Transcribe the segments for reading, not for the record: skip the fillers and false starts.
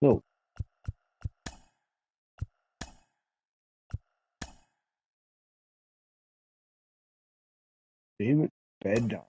Go. David Bed.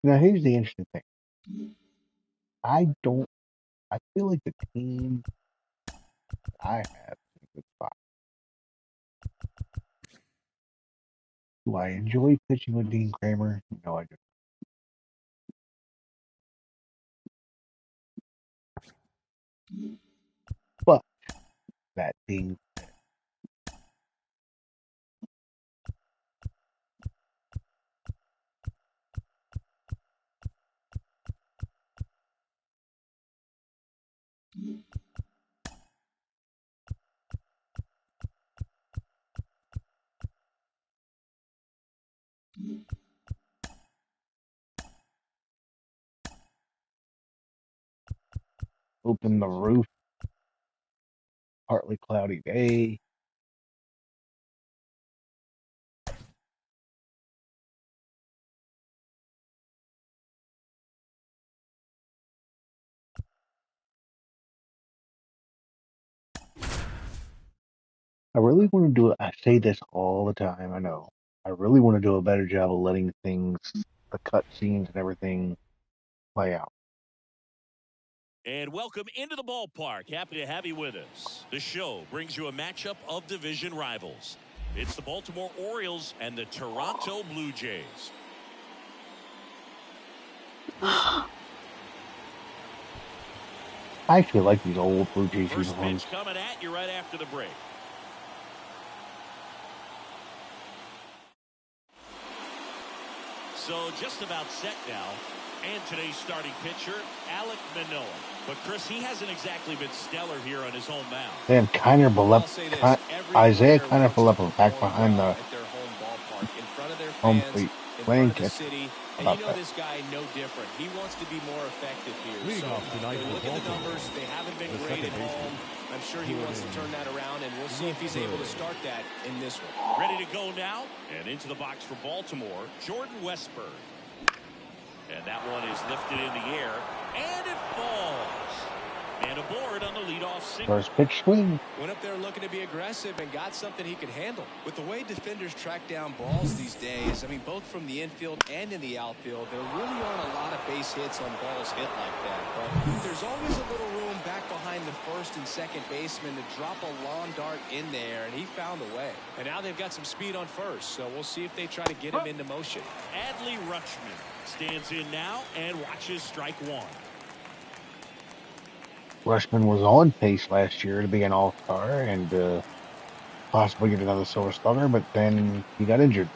Now here's the interesting thing. I feel like the team I have is a good spot. Do I enjoy pitching with Dean Kramer? No, I do. But that being said, open the roof, partly cloudy day. I really want to do it. I say this all the time. I know. I really want to do a better job of letting things, the cut scenes and everything, play out. And welcome into the ballpark. Happy to have you with us. The show brings you a matchup of division rivals. It's the Baltimore Orioles and the Toronto Blue Jays. I actually like these old Blue Jays First uniforms. pitch coming at you right after the break. So just about set now. And today's starting pitcher, Alek Manoah. But Chris, he hasn't exactly been stellar here on his home mound. They have Isaiah Kiner back behind the home plate, playing catch. And you know this guy no different. He wants to be more effective here. So look at the numbers. They haven't been great at home. I'm sure he wants to turn that around, and we'll see if he's able to start that in this one. Ready to go now, and into the box for Baltimore, Jordan Westburg. And that one is lifted in the air, and it falls. And aboard on the leadoff single. First pitch swing. Went up there looking to be aggressive and got something he could handle. With the way defenders track down balls these days, I mean, both from the infield and in the outfield, there really aren't a lot of base hits on balls hit like that. But there's always a little room back behind the first and second baseman to drop a lawn dart in there, and he found a way. And now they've got some speed on first, so we'll see if they try to get him into motion. Adley Rutschman stands in now and watches strike one. Rutschman was on pace last year to be an all-star and possibly get another Silver Slugger, but then he got injured.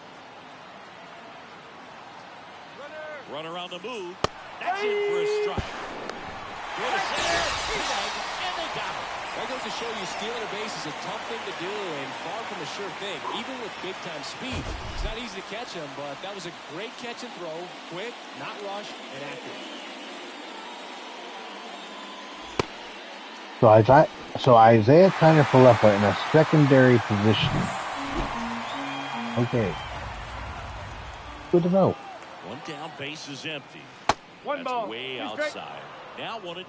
Runner on the move. That's in for a strike. Go to center, and they got him. That goes to show you stealing a base is a tough thing to do and far from a sure thing, even with big-time speed. It's not easy to catch him, but that was a great catch and throw, quick, not rushed, and accurate. So Isaiah Kiner in a secondary position. Okay. Good to know. One down, base is empty. One That's ball. way outside. Now 1-2.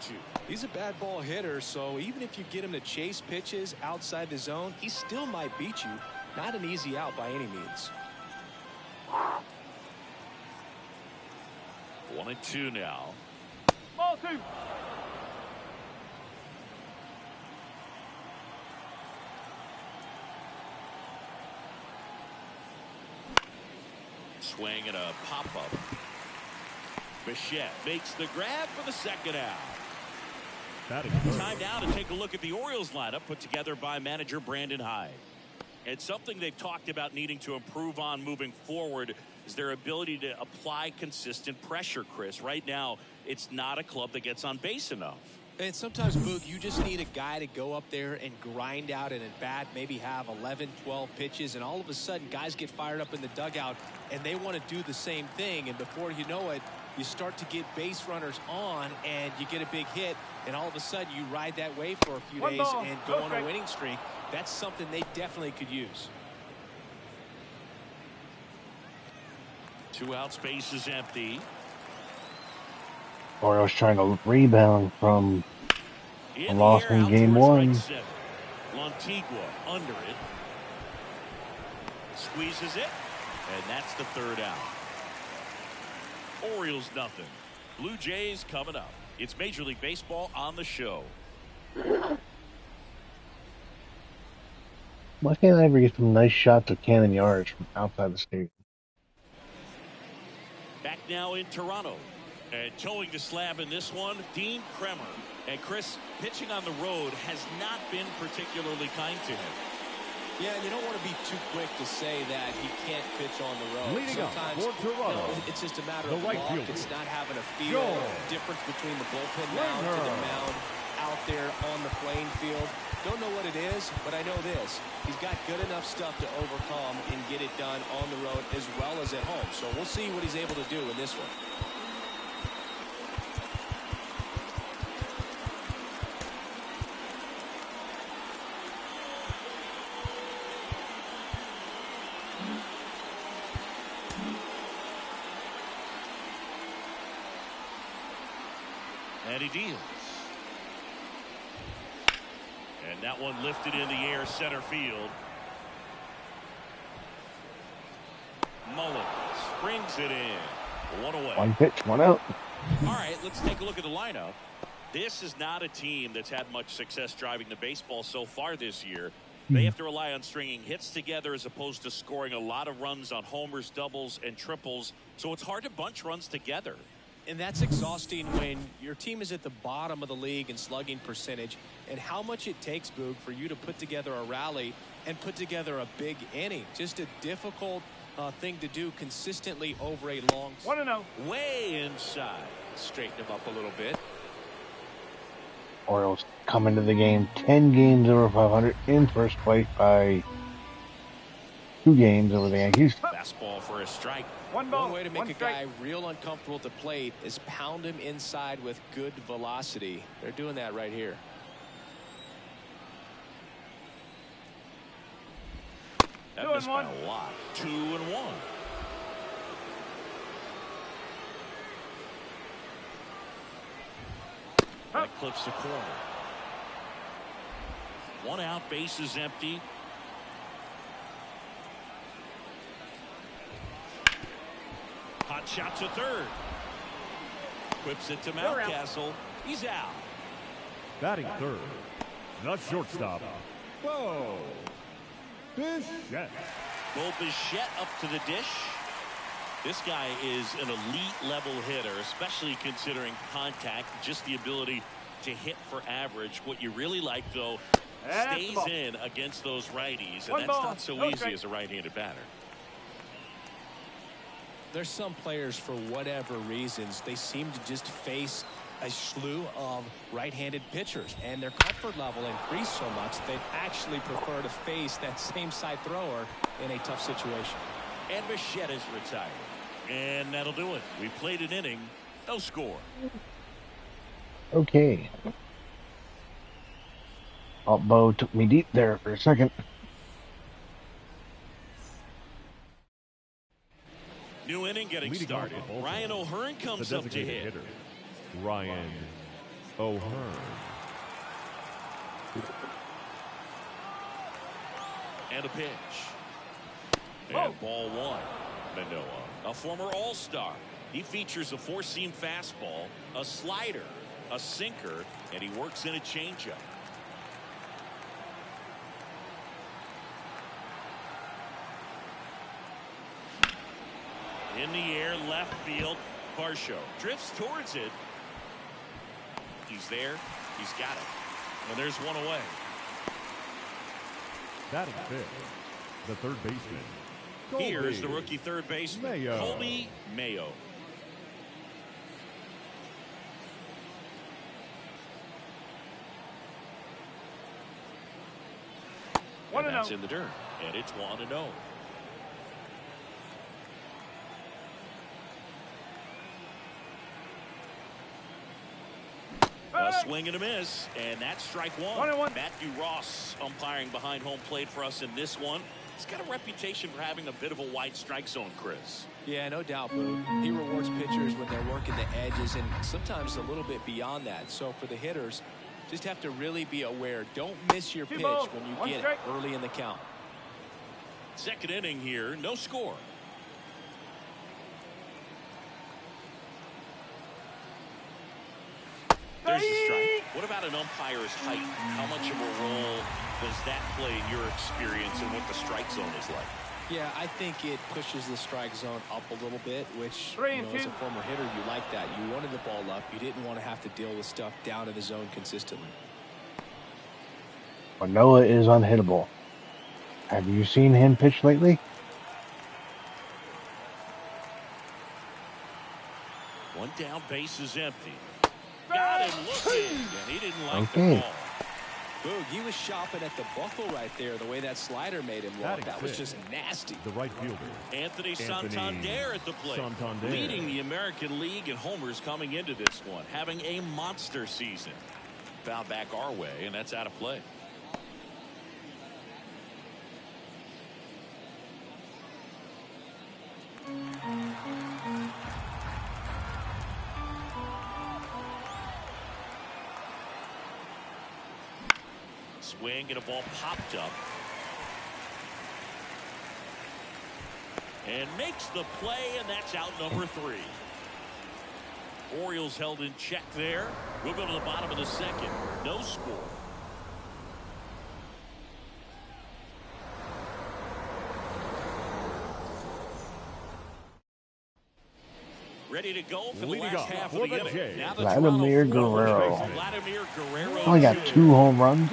He's a bad ball hitter, so even if you get him to chase pitches outside the zone, he still might beat you. Not an easy out by any means. 1-2 now. Ball 2. Swing and a pop-up. Bichette makes the grab for the second out. Time now to take a look at the Orioles lineup put together by manager Brandon Hyde. It's something they've talked about needing to improve on moving forward is their ability to apply consistent pressure, Chris. Right now, it's not a club that gets on base enough. And sometimes, Boog, you just need a guy to go up there and grind out an at-bat, maybe have 11, 12 pitches, and all of a sudden, guys get fired up in the dugout, and they want to do the same thing, and before you know it, you start to get base runners on, and you get a big hit, and all of a sudden, you ride that wave for a few days and go on a winning streak. That's something they definitely could use. 2 out, space is empty. Orioles trying to rebound from a In the loss air, in out game towards 1. right center. Lantigua under it. Squeezes it, and that's the 3rd out. Orioles nothing. Blue Jays coming up. It's Major League Baseball on the show. Why can't I ever get some nice shots of cannon yards from outside the stadium? Back now in Toronto. And towing the slab in this one, Dean Kremer. And Chris, pitching on the road has not been particularly kind to him. Yeah, you don't want to be too quick to say that he can't pitch on the road. Leading Sometimes, up for Toronto, it's just a matter the of right luck. fielder, It's not having a feel difference between the bullpen mound to the mound out there on the playing field. Don't know what it is, but I know this. He's got good enough stuff to overcome and get it done on the road as well as at home. So we'll see what he's able to do in this one. And he deals. And that one lifted in the air center field. Mullins brings it in. 1 away. 1 pitch, 1 out. All right, let's take a look at the lineup. This is not a team that's had much success driving the baseball so far this year. They have to rely on stringing hits together as opposed to scoring a lot of runs on homers, doubles, and triples. So it's hard to bunch runs together. And that's exhausting when your team is at the bottom of the league in slugging percentage, and how much it takes, Boog, for you to put together a rally and put together a big inning. Just a difficult thing to do consistently over a long. 1-0. Way inside. Straighten him up a little bit. Orioles come into the game 10 games over 500 in first place by 2 games over the Yankees. Fastball for a strike. One ball, One way to make one a strike. guy real uncomfortable at the plate is pound him inside with good velocity. They're doing that right here. That Two missed and by one. a lot. 2-1. That clips the corner. 1 out, base is empty. Hot shot to third. Whips it to Mountcastle. He's out. Batting third, the shortstop, Bo Bichette. Bo Bichette up to the dish. This guy is an elite level hitter, especially considering contact, just the ability to hit for average. What you really like, though, stays in against those righties, and that's not so easy as a right-handed batter. There's some players, for whatever reasons, they seem to just face a slew of right-handed pitchers, and their comfort level increased so much they actually prefer to face that same side thrower in a tough situation. And Bichette is retired. And that'll do it. We played an inning, no score. Okay. Oh, Bo took me deep there for a second. New inning getting Leading off started. the bullpen, Ryan O'Hearn comes the up to designated hit. hitter, Ryan O'Hearn. And a pitch. And ball 1. Manoah, a former All-Star. He features a four-seam fastball, a slider, a sinker, and he works in a changeup. In the air, left field. Varsho drifts towards it. He's there. He's got it. And there's one away. Batting fifth, the third baseman. Here's the rookie third baseman, Mayo. Colby Mayo. And that's in the dirt. And it's 1-0. A swing and a miss, and that's strike one. Matthew Ross umpiring behind home plate for us in this one. He's got a reputation for having a bit of a wide strike zone, Chris. Yeah, no doubt, Boo. He rewards pitchers when they're working the edges and sometimes a little bit beyond that. So for the hitters, just have to really be aware. Don't miss your pitch when you get it early in the count. Second inning here, no score. There's the strike. What about an umpire's height? How much of a role does that play in your experience and what the strike zone is like? Yeah, I think it pushes the strike zone up a little bit, which, as a former hitter, you like that. You wanted the ball up. You didn't want to have to deal with stuff down in the zone consistently. Noah is unhittable. Have you seen him pitch lately? One down, base is empty. Got him looking, and he didn't like the ball. Boog, he was shopping at the buckle right there, the way that slider made him walk. That was just nasty. The right fielder. Anthony Santander at the plate. Leading the American League in homers coming into this one. Having a monster season. Foul back our way, and that's out of play. Swing and a ball popped up. And makes the play, and that's out number 3. Orioles held in check there. We'll go to the bottom of the second. No score. Ready to go for the last half of the inning. Now the Vladimir Guerrero. Vladimir Guerrero Only got 2 home runs.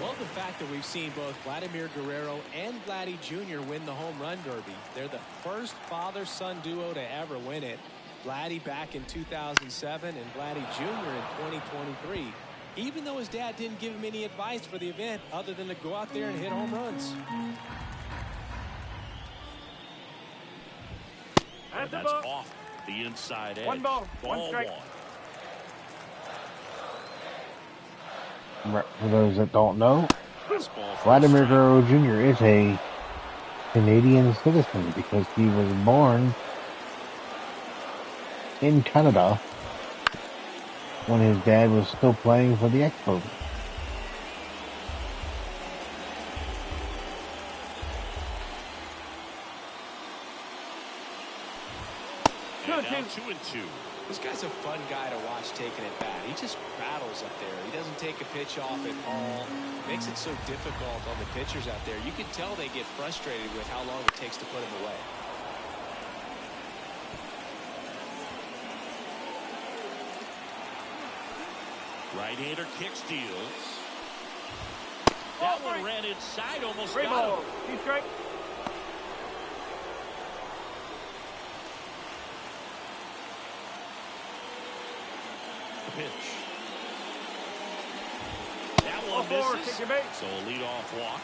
Love the fact that we've seen both Vladimir Guerrero and Vladdy Jr. win the home run derby. They're the first father-son duo to ever win it. Vladdy back in 2007 and Vladdy Jr. in 2023. Even though his dad didn't give him any advice for the event other than to go out there and hit home runs. And that's off the inside edge. One ball, one strike. For those that don't know, Vladimir Guerrero Jr. is a Canadian citizen because he was born in Canada when his dad was still playing for the Expos. And now 2-2. This guy's a fun guy to watch taking it back. He just rattles up there. He doesn't take a pitch off at all. Makes it so difficult on the pitchers out there. You can tell they get frustrated with how long it takes to put him away. Right-hander kick steals. That one ran inside, almost got him. He's strike. Pitch. That one misses. So a leadoff walk.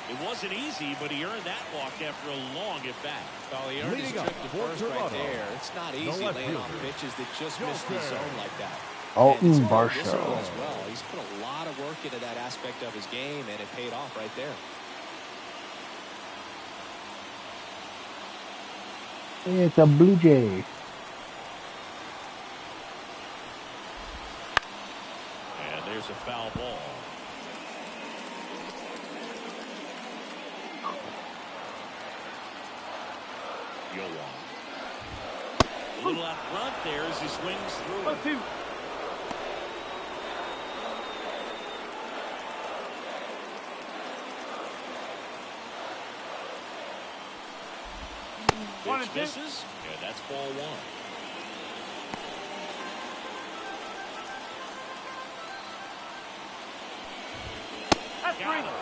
It wasn't easy, but he earned that walk after a long at bat. Well, he earned his trip to first right there. It's not easy laying off pitches that just miss the zone like that. Alton Varsho. As well. He's put a lot of work into that aspect of his game, and it paid off right there. It's a Blue Jay. There's a foul ball. Yoan. A little out front there as he swings through. Pitch misses, and that's ball one. Got him.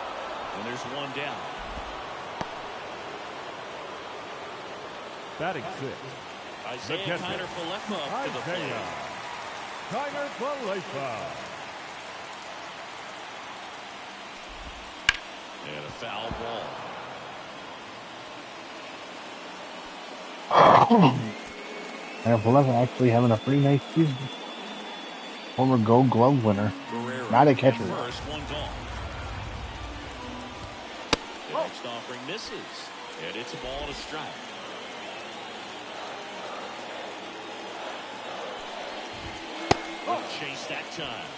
And there's one down. Batting six. Isaiah Kiner-Falefa up to the plate. Kiner-Falefa. And a foul ball. Kiner-Falefa actually having a pretty nice season. Former Gold Glove winner. Guerrero Not a catcher. First, one gone. The next offering misses, and it's a ball and a strike. Chase that time.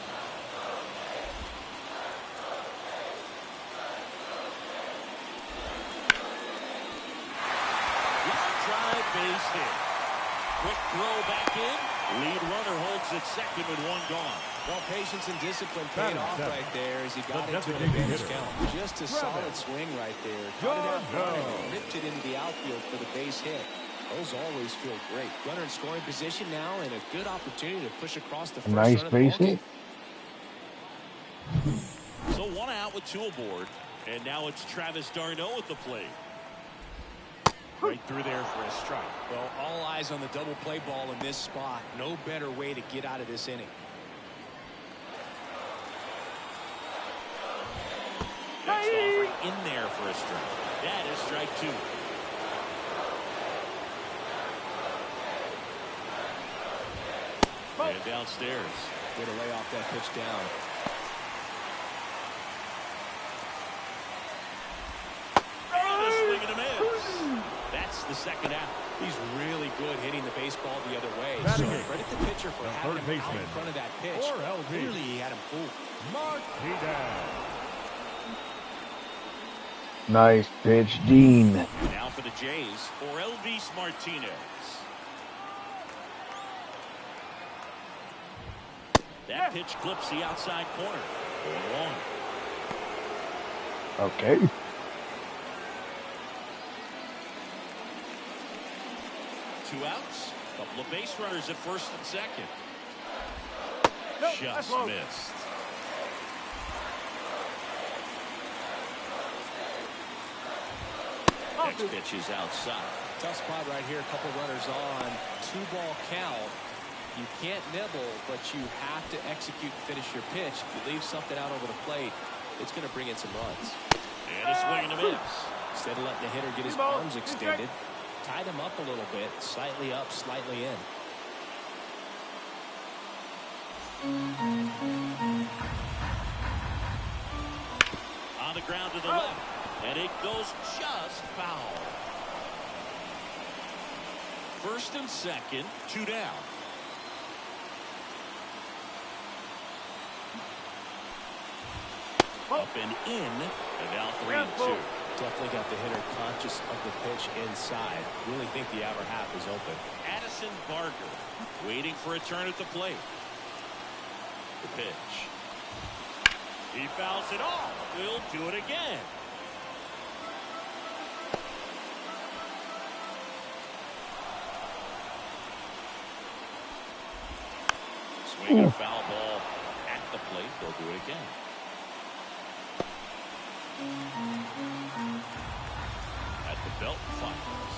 Drive, base hit. Quick throw back in. Lead runner holds at second with one gone. Well, patience and discipline paid off right there as he got into an advantage count. Just a solid swing right there. Caught it out front and ripped it into the outfield for the base hit. Those always feel great. Runner in scoring position now and a good opportunity to push across the first nice run of base the ball hit. game. So one out with two aboard, and now it's Travis d'Arnaud at the plate. Right through there for a strike. Well, all eyes on the double play ball in this spot. No better way to get out of this inning. Next offering in there for a strike. That is strike two. And downstairs. Way to lay off that pitch down. And a swing and a miss. That's the second out. He's really good hitting the baseball the other way. Batting So eighth. credit the pitcher for having him out in front of that pitch. Or LV. Clearly he had him fooled. Martinez. Nice pitch, Dean. Now for the Jays, Orelvis Martinez. That pitch clips the outside corner. 1-1. Okay. Two outs. Couple of base runners at first and second. Just missed. Next pitch is outside. Tough spot right here. A couple runners on. 2-ball count. You can't nibble, but you have to execute and finish your pitch. If you leave something out over the plate, it's going to bring in some runs. And a swing and a miss. Instead of letting the hitter get his arms extended, tied him up a little bit, slightly up, slightly in. On the ground to the left, and it goes just foul. First and second, two down. Up and in, and now 3-2. Definitely got the hitter conscious of the pitch inside. Really think the outer half is open. Addison Barger waiting for a turn at the plate. The pitch. He fouls it off. We'll do it again. Swing and foul ball at the plate. They'll do it again. At the belt finals.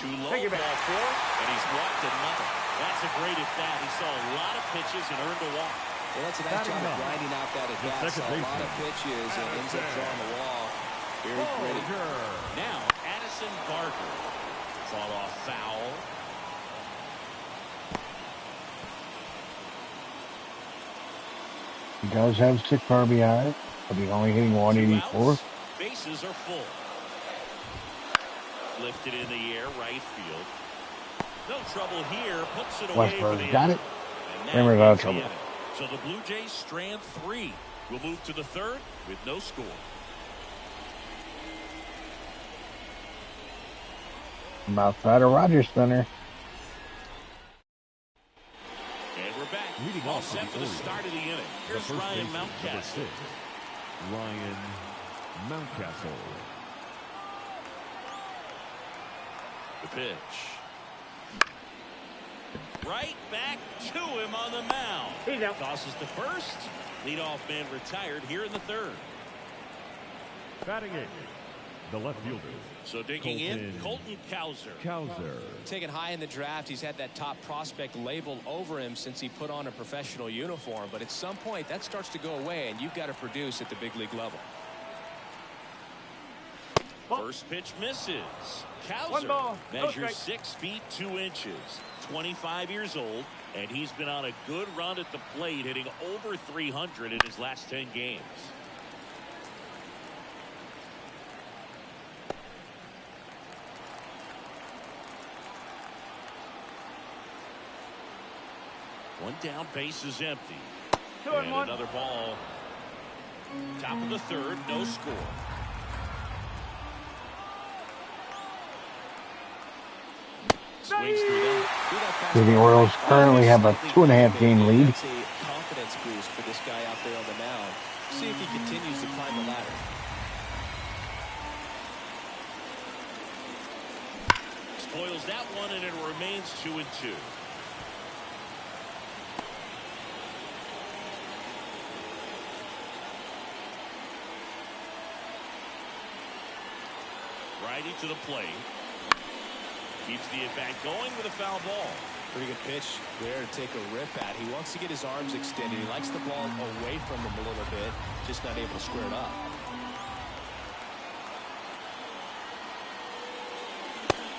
Too low, ball four, and he's walked another. That's a great at bat. He saw a lot of pitches and earned a walk. Well, that's a nice job of grinding out that at bat. Saw a lot of pitches and ends up drawing the wall. Very pretty. Now, Addison Barger. Fought off foul. He does have 6 RBI, but he's only hitting 184. Bases are full. Lifted in the air, right field. No trouble here. Puts it away for the got it. And Hammer's out of trouble. So the Blue Jays strand 3. We'll move to the third with no score. I'm outside of Rogers Center. Leading All off for set the for the Orioles, start of the inning. the Here's first Ryan baseman, number 6, Mountcastle. Ryan Mountcastle. The pitch. Right back to him on the mound. Tosses to first. Leadoff man retired here in the third. Batting 8, the left fielder. So digging in, Colton Cowser. Taken high in the draft, he's had that top prospect label over him since he put on a professional uniform. But at some point, that starts to go away, and you've got to produce at the big league level. First pitch misses. Cowser measures 6 feet 2 inches. 25 years old, and he's been on a good run at the plate, hitting over 300 in his last 10 games. One down, base is empty. And another ball. Top of the third, no score. Swings through that. The Orioles currently have a 2.5 game lead. That's a confidence boost for this guy out there on the mound. See if he continues to climb the ladder. Spoils that one, and it remains 2-2. Righty to the plate. Keeps the at-bat going with a foul ball. Pretty good pitch there to take a rip at. He wants to get his arms extended. He likes the ball away from him a little bit, just not able to square it up.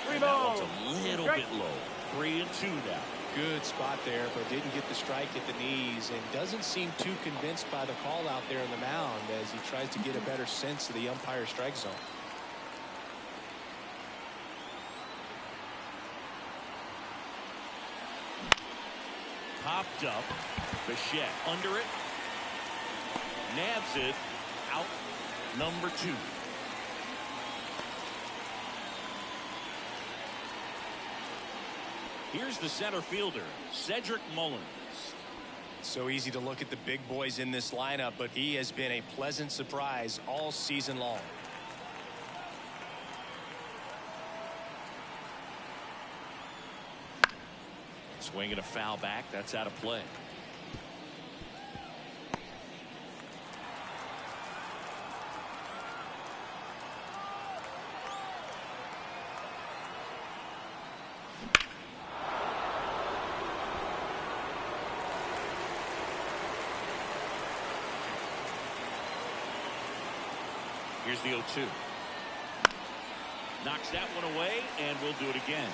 That one's a little bit low. 3-2 now. Good spot there, but didn't get the strike at the knees, and doesn't seem too convinced by the call out there in the mound as he tries to get a better sense of the umpire strike zone. Popped up. Bichette under it. Nabs it. Out number 2. Here's the center fielder, Cedric Mullins. So easy to look at the big boys in this lineup, but he has been a pleasant surprise all season long. Swinging a foul back. That's out of play. Here's the 0-2. Knocks that one away, and we'll do it again.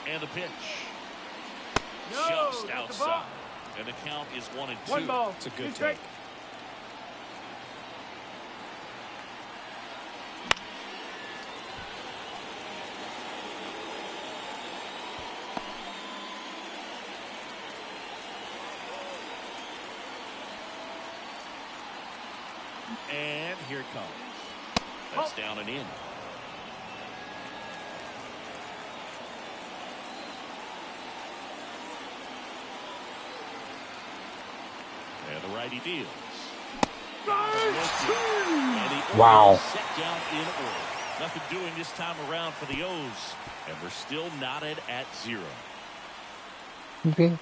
And the pitch. Just outside. And the count is 1-2. It's a good take. And here it comes. That's down and in. And the righty deals. Wow. Set down in order. Nothing doing this time around for the O's. And we're still knotted at 0. Okay.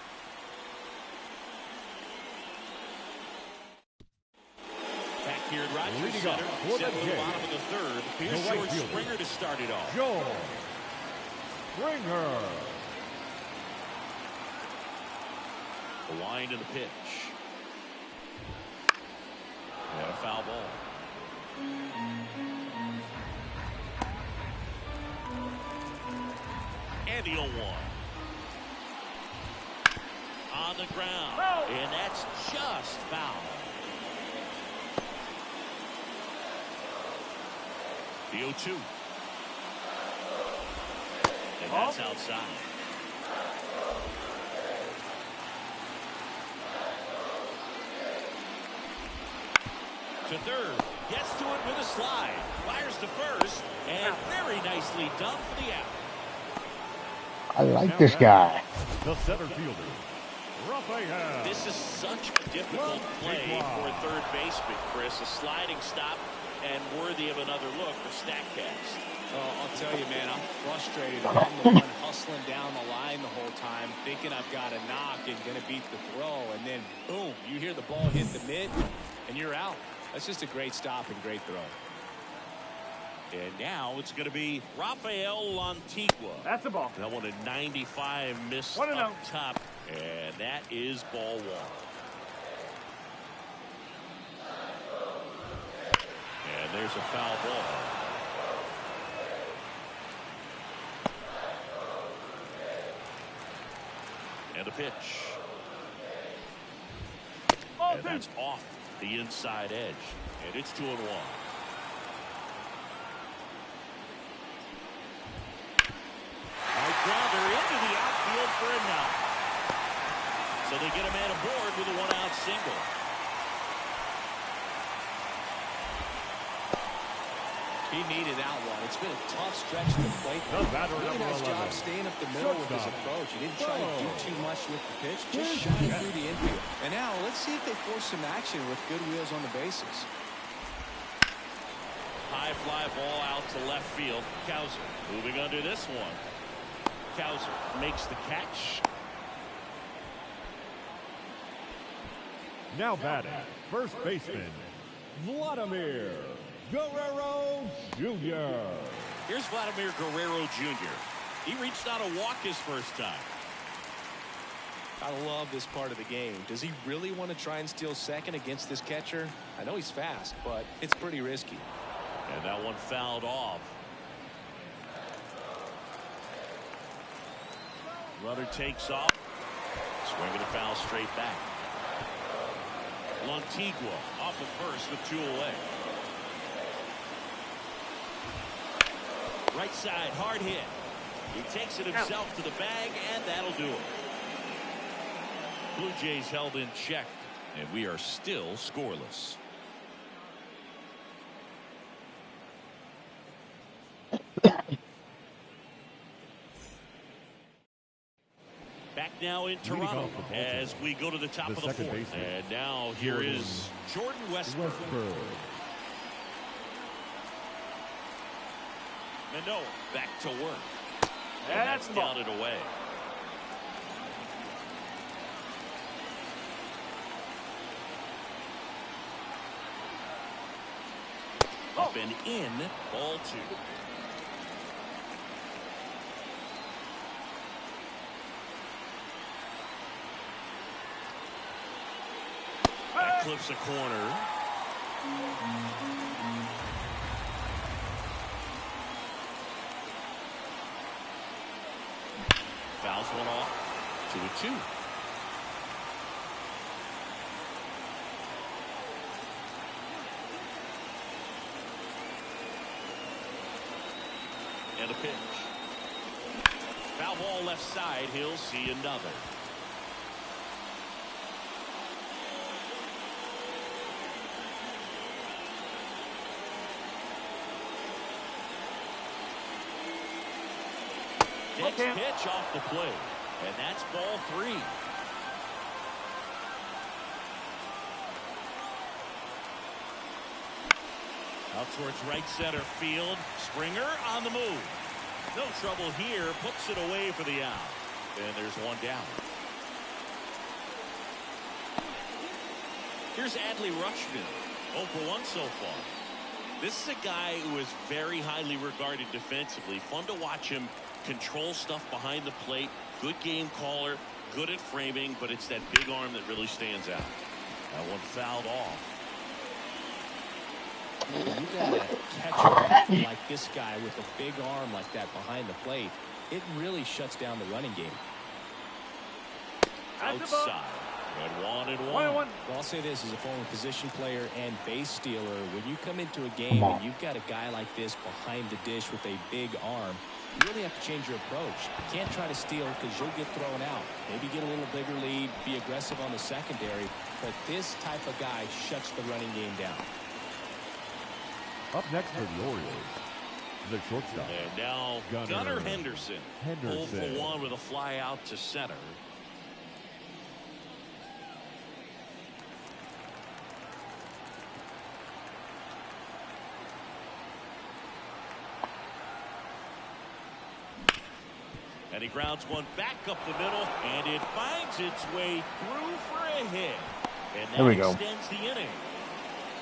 Back here at Rogers Center. Set to the bottom of the third. Here's George Springer to start it off. George Springer. The wind and the pitch. And a foul ball. And the 0-1. On the ground. And that's just foul. The 0-2. And that's outside. To third. Gets to it with a slide. Fires to first. And very nicely done for the out. I like Now this batting, guy. the center fielder, Raphael. This is such a difficult play for a third baseman, Chris. A sliding stop and worthy of another look for StatCast. Oh, I'll tell you, man, I'm frustrated. I'm the one hustling down the line the whole time, thinking I've got a knock and going to beat the throw. And then, boom, you hear the ball hit the mitt, and you're out. That's just a great stop and great throw. And now it's going to be Rafael Lantigua. That's the ball. That one a 95 miss 1-0. up top. And that is ball one. And there's a foul ball. And a pitch. And that's off the inside edge. And it's 2-1. High grounder into the outfield for a knock. So they get a man aboard with a one-out single. He needed that one. It's been a tough stretch to the plate. Really nice job staying up the middle with his approach. He didn't try to do too much with the pitch. Just shot it through the infield. And now let's see if they force some action with good wheels on the bases. High fly ball out to left field. Cowser moving under this one. Cowser makes the catch. Now batting, first baseman, Vladimir Guerrero Jr. Here's Vladimir Guerrero Jr. He reached out to walk his first time. I love this part of the game. Does he really want to try and steal second against this catcher? I know he's fast, but it's pretty risky. And that one fouled off. Runner takes off. Swinging a foul straight back. Lantigua off of first with 2 away. Right side, hard hit. He takes it himself to the bag, and that'll do it. Blue Jays held in check, and we are still scoreless. Back now in Toronto as we go to the top of the fourth. And now here is Jordan Westburg. Manoah back to work. And that's down and away. Up and in, ball 2. That clips a corner. Fouls one off. 2-2. And a pitch. Foul ball left side. He'll see another. Next pitch off the plate. And that's ball 3. Out towards right center field. Springer on the move. No trouble here. Puts it away for the out. And there's one down. Here's Adley Rutschman. 0 for 1 so far. This is a guy who is very highly regarded defensively. Fun to watch him control stuff behind the plate. Good game caller. Good at framing. But it's that big arm that really stands out. That one fouled off. You got a catcher like this guy with a big arm like that behind the plate. It really shuts down the running game. Outside. And 1-1. Well, I'll say this as a former position player and base stealer. When you come into a game and you've got a guy like this behind the dish with a big arm, you really have to change your approach. You can't try to steal because you'll get thrown out. Maybe get a little bigger lead, be aggressive on the secondary. But this type of guy shuts the running game down. Up next for the Orioles, The shortstop. And now Gunnar Henderson. 0 for 1 with a fly out to center. And he grounds one back up the middle, and it finds its way through for a hit. And that there we go. extends the inning.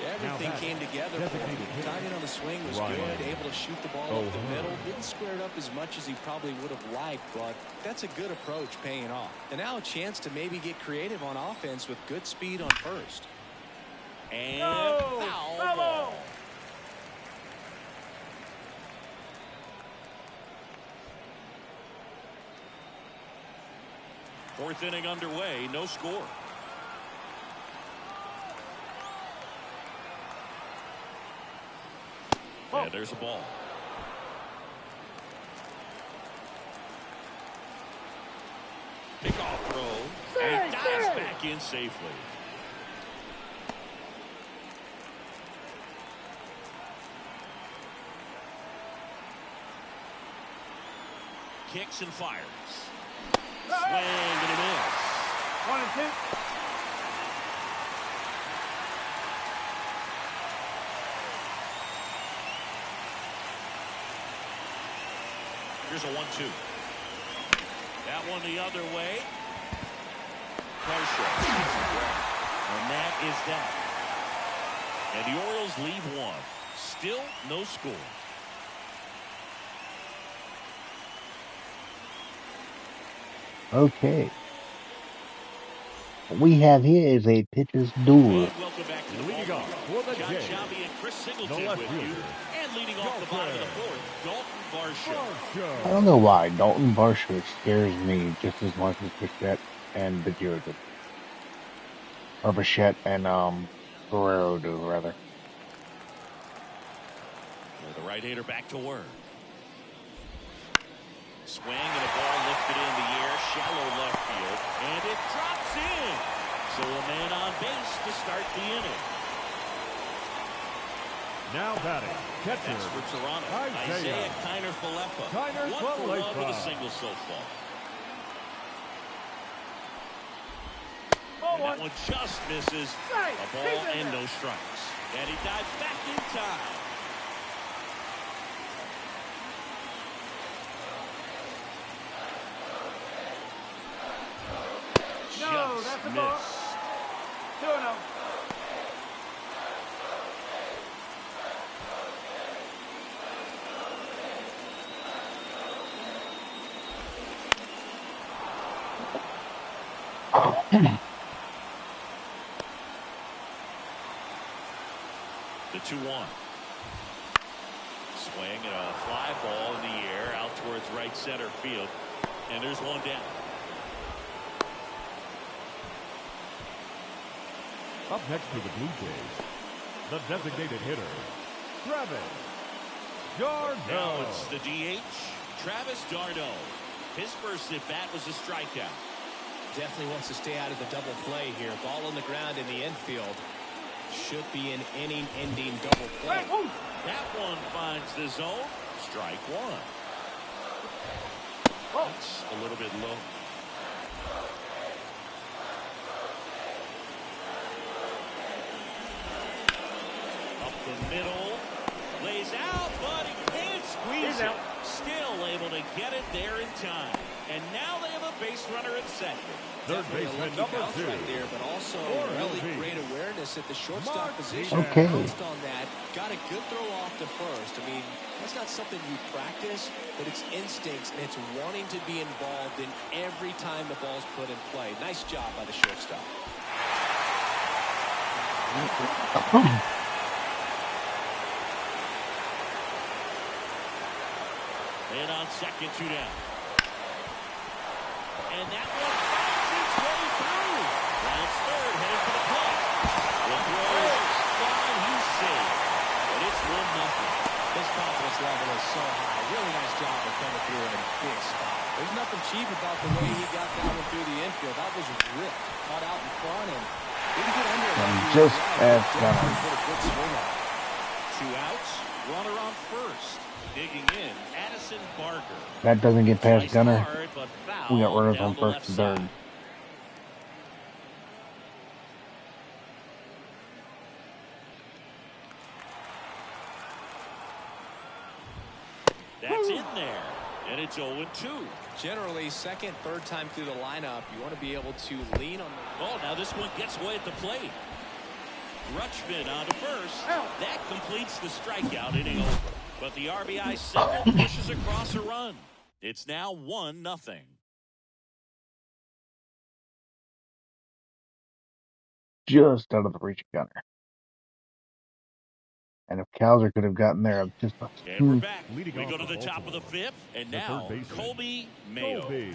Everything came together for him. Timing on the swing was good, able to shoot the ball up the middle. Didn't square it up as much as he probably would have liked, but that's a good approach paying off. And now a chance to maybe get creative on offense with good speed on first. And foul ball. Fourth inning underway, no score. And there's a ball. Pickoff throw. And he dives back in safely. Kicks and fires. Swing and a miss. 1 and 2. Here's a 1-2. That one the other way. Pressure. And that is that. And the Orioles leave one. Still no score. Okay. What we have here is a pitcher's duel. Welcome back to the Leading ball. off for the John game. Shelby and Chris Singleton The left with you. fielder. And leading off the bottom of the fourth, Dalton Varsho. I don't know why Dalton Varsho scares me just as much as Bichette and Biggio do. Or Bichette and Guerrero do, rather. The right-hander back to work. Swing and a ball lifted in the air, shallow left field, and it drops in. So a man on base to start the inning. Now batting, catcher. That's for Toronto. Isaiah Kiner-Falefa. Kiner 1 for 1 with a Falefa. single so far. And that one just misses. A ball and no strikes. And he dives back in time. No, Just that's a ball. missed. 2-0. The 2-1. Swing and a fly ball in the air out towards right center field. And there's one down. Up next for the Blue Jays, the designated hitter, Travis Now d'Arnaud. it's the DH, Travis d'Arnaud. His first at bat was a strikeout. Definitely wants to stay out of the double play here. Ball on the ground in the infield. Should be an inning-ending double play. That one finds the zone. Strike one. That's a little bit low. Up the middle. Lays out, but he can't squeeze it. Still able to get it there in time. And now they have a base runner at second. Third Definitely a baseman lucky number bounce 2. right there, but also really great awareness at the shortstop position. Okay. Based on that, got a good throw off to first. I mean, that's not something you practice, but it's instincts, and it's wanting to be involved in every time the ball's put in play. Nice job by the shortstop. And on second, 2 down. And that one finds its way through. Rounds third, heading for the plate. The throw is fly, he's safe. And it's 1-0. His confidence level is so high. Really nice job of coming through in a big spot. There's nothing cheap about the way he got that one through the infield. That was ripped, caught out in front, and didn't get under it. And just as Definitely put a good swing on it. 2 outs. Runner on first. Digging in, Addison Barker. That doesn't get past Sliced Gunner. hard, but We got foul runners down on the first left and side. third. That's in there, and it's 0-2. Generally, second, third time through the lineup, you want to be able to lean on the... Oh, now this one gets away at the plate. Rutschman on to first. That completes the strikeout, inning over. But the RBI single pushes across a run. It's now 1-0. Just out of the reach of Gunner. And if Cowser could have gotten there, just a And we're back. Leading We off go to for the top of the Baltimore, 5th. And the now, third baseman, Colby Mayo. Colby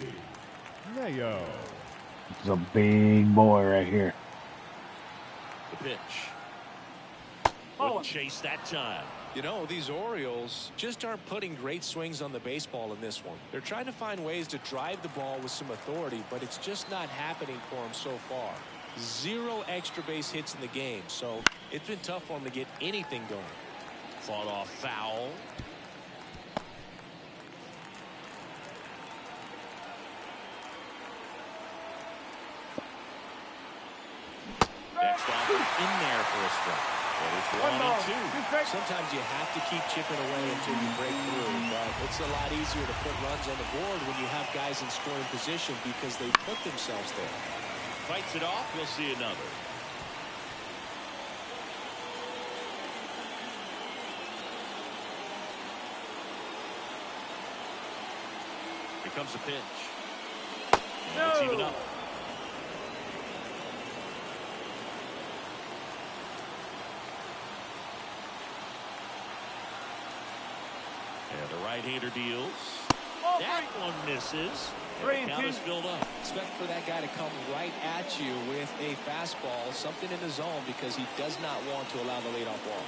Mayo. This is a big boy right here. The pitch. Wouldn't chase that time. You know, these Orioles just aren't putting great swings on the baseball in this one. They're trying to find ways to drive the ball with some authority, but it's just not happening for them so far. 0 extra base hits in the game, so it's been tough for them to get anything going. Fought off foul. Next off in there for a strike. And it's 1-2. Sometimes you have to keep chipping away until you break through, but it's a lot easier to put runs on the board when you have guys in scoring position because they put themselves there. Fights it off. We'll see another. Here comes a pitch. And it's even up. And the right-hander deals. That one misses. And the count is filled up. Expect for that guy to come right at you with a fastball, something in the zone, because he does not want to allow the leadoff walk.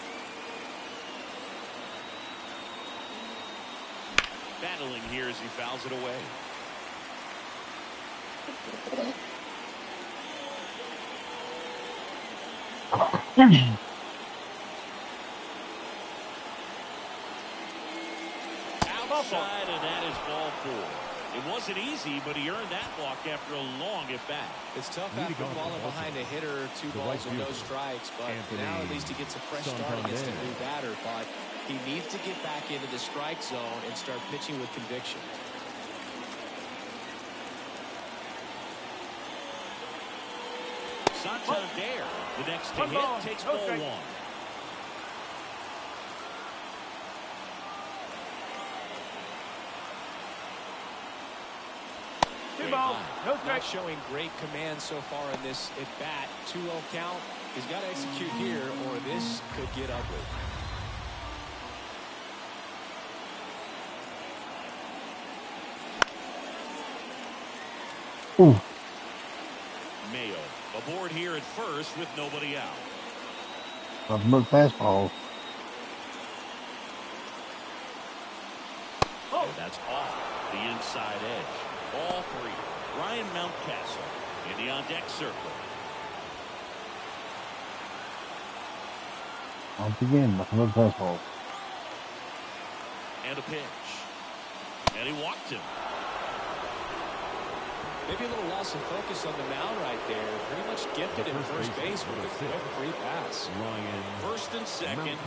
Battling here as he fouls it away. Outside, and that is ball 4. It wasn't easy, but he earned that walk after a long at-bat. It's tough after falling behind a hitter, 2 balls and no strikes, but now at least he gets a fresh start against a new batter. But he needs to get back into the strike zone and start pitching with conviction. Santander, the next to hit, takes ball 1. Not showing great command so far in this at-bat. 2-0 count. He's got to execute here, or this could get ugly. Ooh. Mayo aboard here at first with nobody out. Nothing but fastballs. And that's off the inside edge. Ball 3. Ryan Mountcastle in the on-deck circle. Once again, nothing but fastballs. And a pitch. And he walked him. Maybe a little loss of focus on the mound right there. Pretty much gifted at first base with a quick free pass. First and second,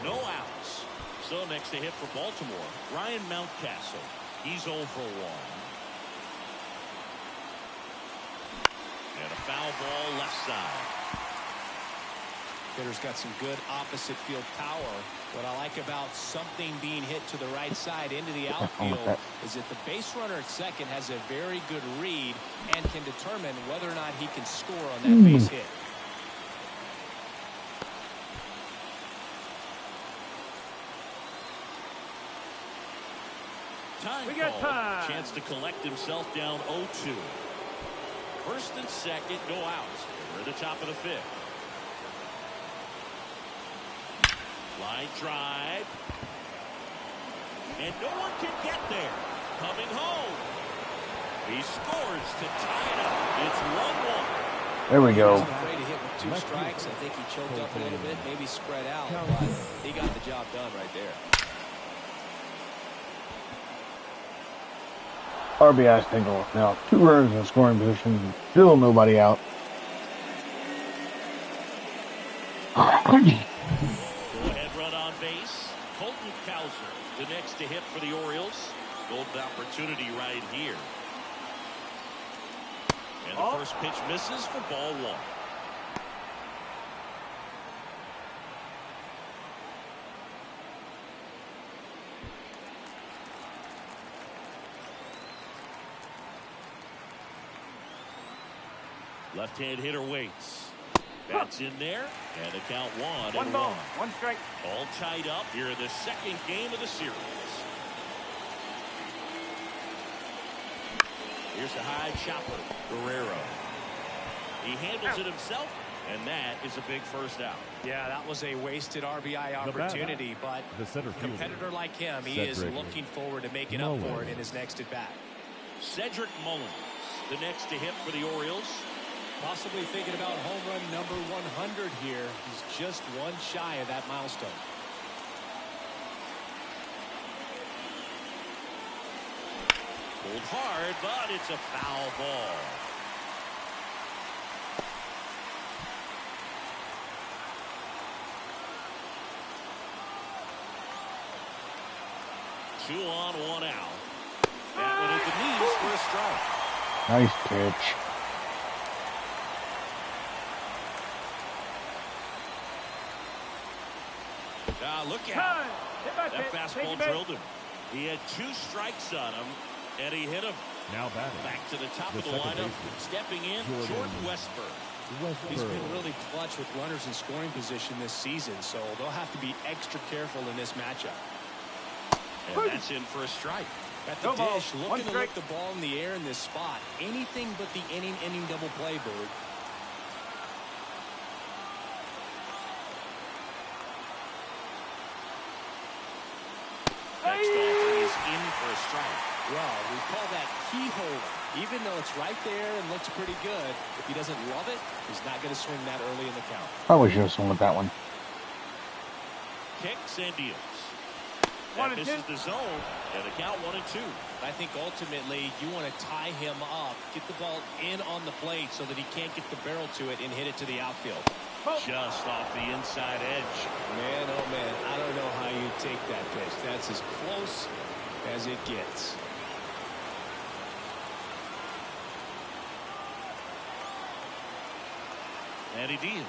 no outs. So next to hit for Baltimore, Ryan Mountcastle. He's 0 for 1. And a foul ball left side. Hitter's got some good opposite field power. What I like about something being hit to the right side into the outfield is that the base runner at second has a very good read and can determine whether or not he can score on that base hit. Time We got call. time. Chance to collect himself down 0-2. First and second, no outs. We're at the top of the 5th. Line drive. And no one can get there. Coming home. He scores to tie it up. It's 1-1. There we He go. wasn't afraid to hit with 2 strikes. I think he choked up a little bit, maybe spread out, but he got the job done right there. RBI single. Now 2 runners in scoring position. Still nobody out. Go ahead run on base. Colton Cowser, the next to hit for the Orioles. Golden opportunity right here. And the first pitch misses for ball 1. Left-hand hitter waits. That's in there, and the count 1-1. 1 ball, 1 strike. All tied up here in the second game of the series. Here's a high chopper, Guerrero. He handles it himself, and that is a big first out. Yeah, that was a wasted RBI opportunity, but center a competitor like him, he is looking forward to making up for it in his next at-bat. Cedric Mullins, the next to hit for the Orioles. Possibly thinking about home run number 100 here. He's just 1 shy of that milestone. Pulled hard, but it's a foul ball. Two on, 1 out. That one at the knees for a strike. Nice pitch. Look out. That fastball drilled him. He had 2 strikes on him, and he hit him. Now batting. Back to the top of the lineup. Stepping in, Jordan Westburg. He's been really clutch with runners in scoring position this season, so they'll have to be extra careful in this matchup. And that's in for a strike. At the dish, looking to lift the ball in the air in this spot. Anything but the inning double play, Bird. Next offer is in for a strike. Well, we call that keyhole. Even though it's right there and looks pretty good, if he doesn't love it, he's not going to swing that early in the count. Probably should have swung with that one. Kicks and deals. That misses the zone, and the count 1-2. I think ultimately you want to tie him up, get the ball in on the plate so that he can't get the barrel to it and hit it to the outfield. Just off the inside edge. Man, oh man, I don't know how you take that pitch. That's as close as it gets. And he deals.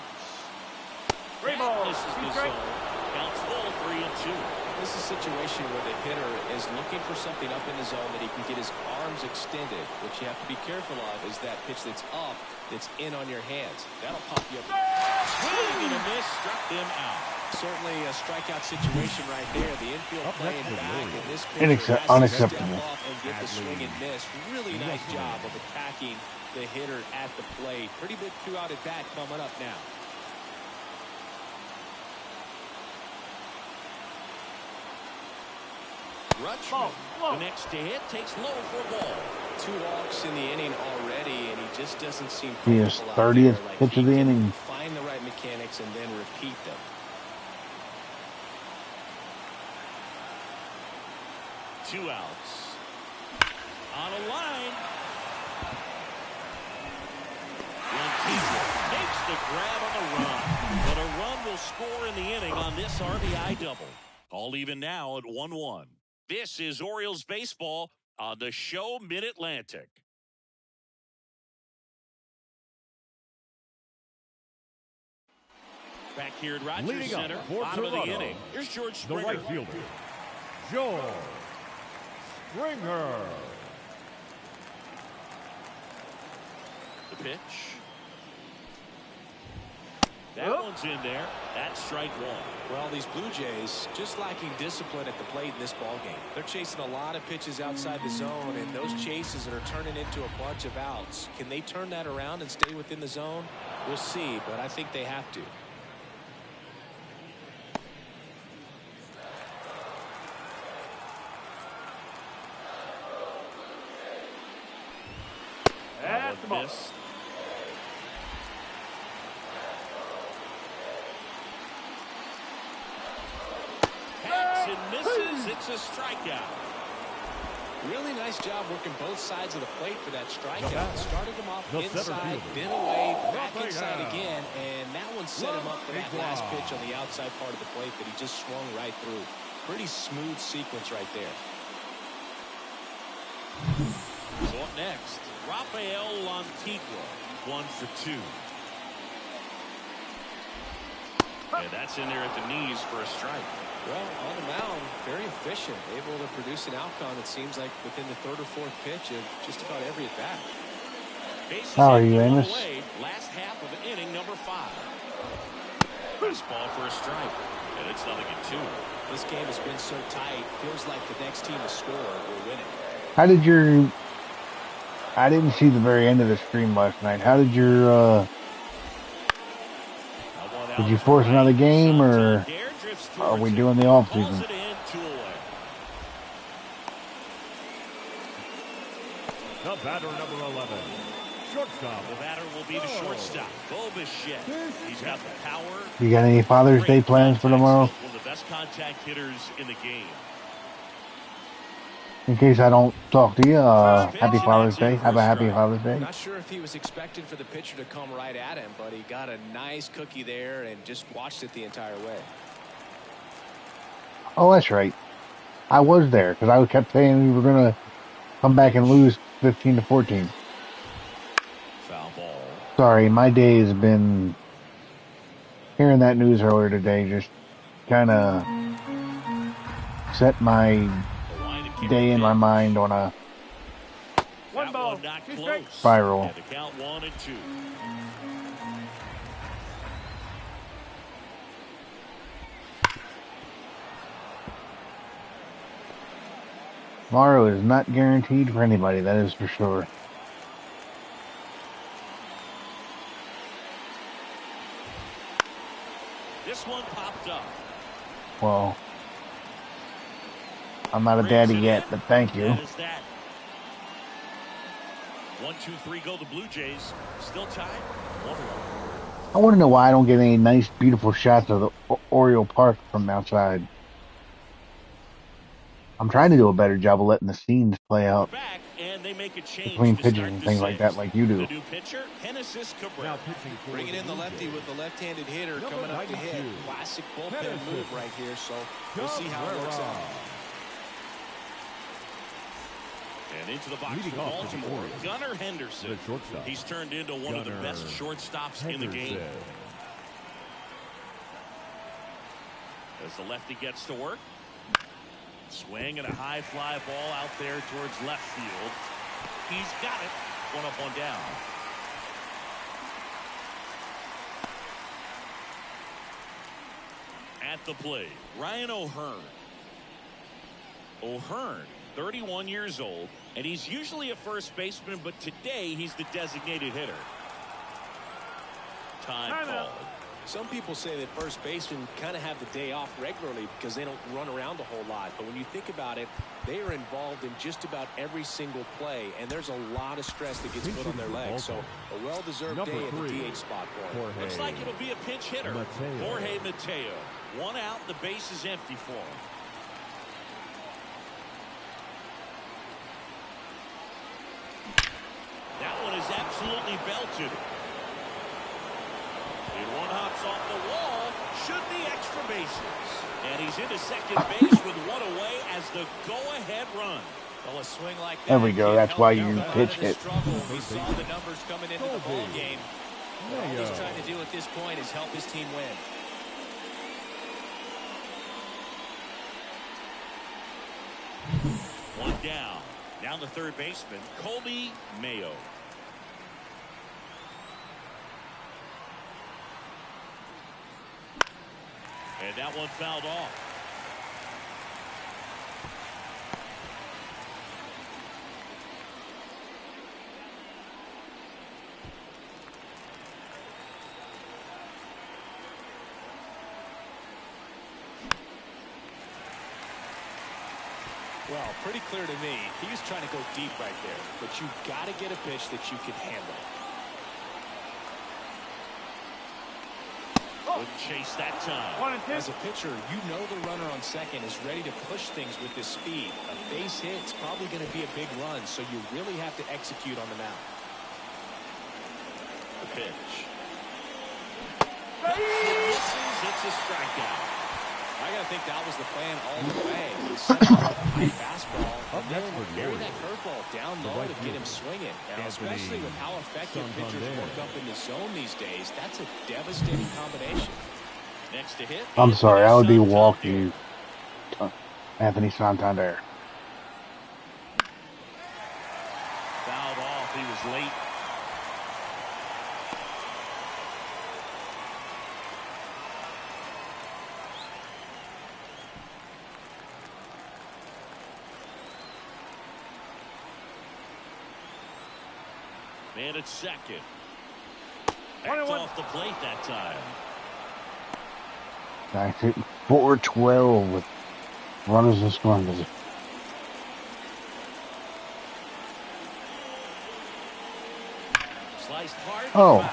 3 balls, This is 2 the strikes. zone. Counts full, 3-2. This is a situation where the hitter is looking for something up in the zone that he can get his arms extended. What you have to be careful of is that pitch that's up, that's in on your hands. That'll pop you up. Swing and a miss, struck him out. Certainly a strikeout situation right there. The infield playing back, and this pitcher has to Unacceptable. step off and get the swing and miss. Really nice job of attacking the hitter at the plate. Pretty big 2-out at bat coming up now. Rutschman, the next to hit, takes low for a ball. 2 walks in the inning already, and he just doesn't seem He is comfortable out 30th there. Like pitch he of the can inning. Find the right mechanics and then repeat them. Two outs. On a line. Montilla makes the grab on the run. But a run will score in the inning on this RBI double. All even now at 1-1. This is Orioles baseball on the show Mid-Atlantic. Back here at Rogers Leading up Center, for bottom of the Toronto, inning. Here's George the Springer. right fielder, George Springer. The pitch. That one's in there. That's strike 1. Well, these Blue Jays just lacking discipline at the plate in this ballgame. They're chasing a lot of pitches outside the zone, and those chases that are turning into a bunch of outs. Can they turn that around and stay within the zone? We'll see, but I think they have to. That's the ball. Missed. misses. It's a strikeout. Really nice job working both sides of the plate for that strikeout. Started him off inside, then away, back inside again, and that one set him up for that last pitch on the outside part of the plate that he just swung right through. Pretty smooth sequence right there. So up next, Rafael Lantigua, 1 for 2. And that's in there at the knees for a strike. Well, on the mound, very efficient, able to produce an outcome, it seems like, within the third or fourth pitch of just about every at-bat. How are you, Amos? Last half of inning number 5. First ball for a strike, and it's 0-2. This game has been so tight, feels like the next team to score will win it. How did your... I didn't see the very end of the stream last night. How did your... Did you force another game, or are we doing the off-season? The batter, number 11. Shortstop. The batter will be the shortstop, Bo Bichette. He's got the power. You got any Father's Day plans for tomorrow? One of the best contact hitters in the game. In case I don't talk to you, happy Father's Day. Have a happy Father's Day. Not sure if he was expecting for the pitcher to come right at him, but he got a nice cookie there and just watched it the entire way. Oh, that's right. I was there because I kept saying we were going to come back and lose 15-14. Foul ball. Sorry, my day has been... Hearing that news earlier today just kind of set my day in my mind on a spiral. Yeah, the count 1-2. Tomorrow is not guaranteed for anybody, that is for sure. This one popped up. Well, I'm not a daddy yet, but thank you. That is that. 1, 2, 3 go the Blue Jays. Still tied. 1-1. I want to know why I don't get any nice, beautiful shots of the Oriole Park from outside. I'm trying to do a better job of letting the scenes play out Back, and they make a change between pitches and things like that, like you do. The new pitcher, Genesis Cabrera. Bringing in the lefty with the left-handed hitter coming up to hit. Classic bullpen move right here, so we'll see how it works out. And into the box for Baltimore, Gunnar Henderson. He's turned into one of the best shortstops in the game. As the lefty gets to work. Swing and a high fly ball out there towards left field. He's got it. 1 up, 1 down. At the plate, Ryan O'Hearn. O'Hearn, 31 years old, and he's usually a first baseman, but today he's the designated hitter. Time called. Some people say that first basemen kind of have the day off regularly because they don't run around a whole lot. But when you think about it, they are involved in just about every single play, and there's a lot of stress that gets put on their legs. So a well-deserved day at the DH spot for him. Looks like it'll be a pinch hitter. Jorge Mateo. 1 out, the base is empty for him. That one is absolutely belted. One hops off the wall, should be extra bases. And he's into second base with 1 away as the go-ahead run. Well, a swing like that, there we go. That's why you pitch hit. We saw the numbers coming into the ball game. All he's trying to do at this point is help his team win. One down. Down the third baseman, Colby Mayo. And that one fouled off. Well, pretty clear to me, he was trying to go deep right there, but you've got to get a pitch that you can handle. Wouldn't chase that time. 1 and 2. As a pitcher, you know the runner on second is ready to push things with this speed. A base hit is probably going to be a big run, so you really have to execute on the mound. The pitch. Misses. It's a strikeout. I got to think that was the plan all the way. Set up a high fastball, and then bury that curveball down low to get him swinging. And especially with how effective pitchers work up in the zone these days, that's a devastating combination. Next to hit. I'm sorry, I would be walking Anthony Santander. Fouled off. He was late. Man at second. Backed off the plate that time. I hit 412 with runners and scoring. Sliced hard. Oh. Foul.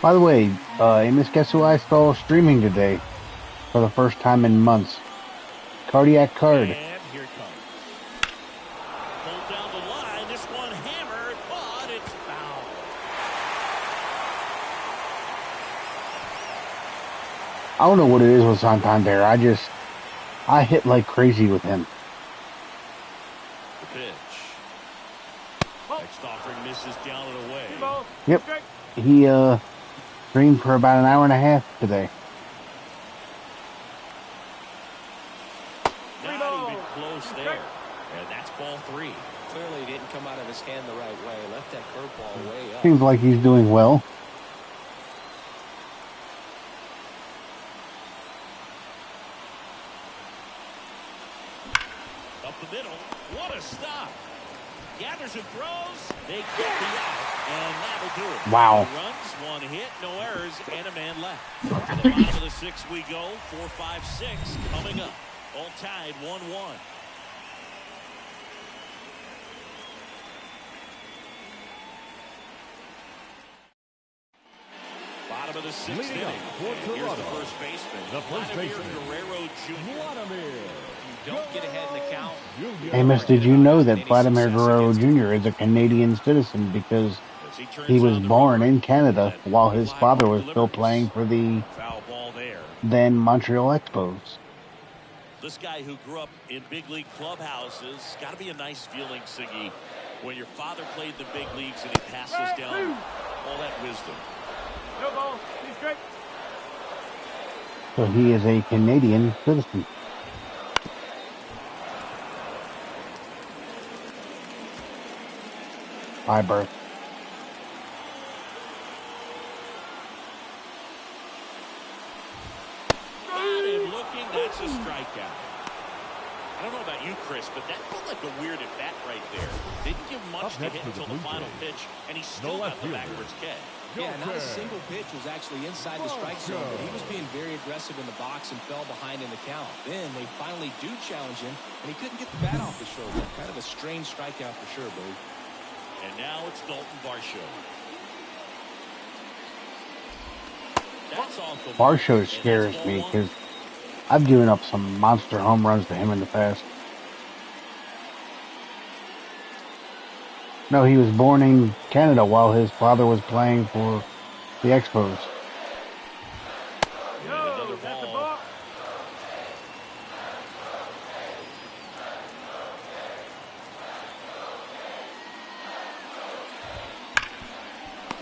By the way, Amos, guess who I saw streaming today for the first time in months? Cardiac Card. And here it comes. Pulled down the line. This one hammered, but it's foul. I don't know what it is with Santander. I hit like crazy with him. The pitch. Next offering misses down and away. Yep. He streamed for about an hour and a half today. Not even close there. And that's ball 3. Clearly didn't come out of his hand the right way. Left that curveball way up. Seems like he's doing well. Up the middle. What a stop. Gathers and throws. They get the out. And that'll do it. Wow. 2 runs, 1 hit, no errors, and a man left. To the bottom of the 6th we go. 4, 5, 6 coming up. All tied 1-1. Bottom of the 6th Leading inning. up for And here's the Toronto. first baseman. The first baseman. Guerrero Jr. Don't get ahead in the count. Amos, did you know that Vladimir Guerrero Jr. is a Canadian citizen because As he turns he was on the born road, in Canada that while his fly father ball was still delivers. playing for the Foul ball there. then Montreal Expos? This guy who grew up in big league clubhouses, got to be a nice feeling, Siggy, when your father played the big leagues and he passes down all that wisdom. No ball. 2 straight. So he is a Canadian citizen. By birth. Got him looking. That's a strikeout. I don't know about you, Chris, but that felt like a weird at bat right there. Didn't give much to Up next hit to the until the Blue final Jays. pitch, and he still got left the fielder. backwards catch. Yeah, not a single pitch was actually inside the strike zone, but he was being very aggressive in the box and fell behind in the count. Then they finally do challenge him, and he couldn't get the bat off the shoulder. Kind of a strange strikeout for sure, Billy. And now it's Dalton Varsho. That's off the Varsho mark, and scares that's me ball 1. because I've given up some monster home runs to him in the past. No, he was born in Canada while his father was playing for the Expos. And another That's a ball. ball.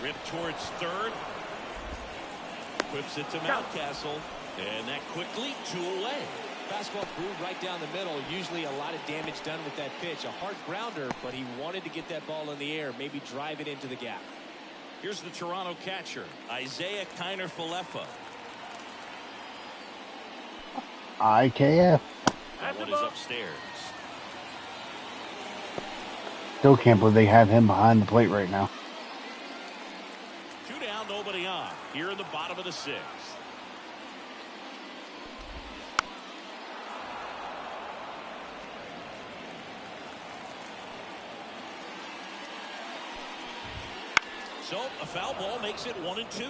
Ripped towards third. Whips it to Mountcastle. And that quickly 2 away. Fastball groove right down the middle. Usually a lot of damage done with that pitch. A hard grounder, but he wanted to get that ball in the air, maybe drive it into the gap. Here's the Toronto catcher, Isaiah Kiner-Falefa. IKF. That one is upstairs. Still can't believe they have him behind the plate right now. 2 down, nobody on. Here in the bottom of the 6th. So a foul ball makes it 1-2.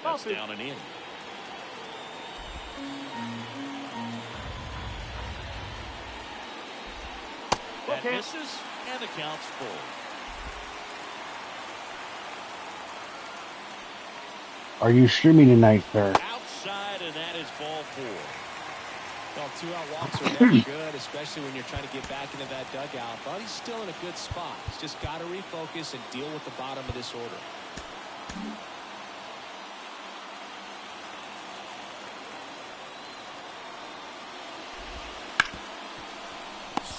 That's down and in. That misses, and the count's full. Are you streaming tonight, sir? Outside, and that is ball 4. Well, 2-out walks are never good, especially when you're trying to get back into that dugout. But he's still in a good spot. He's just got to refocus and deal with the bottom of this order.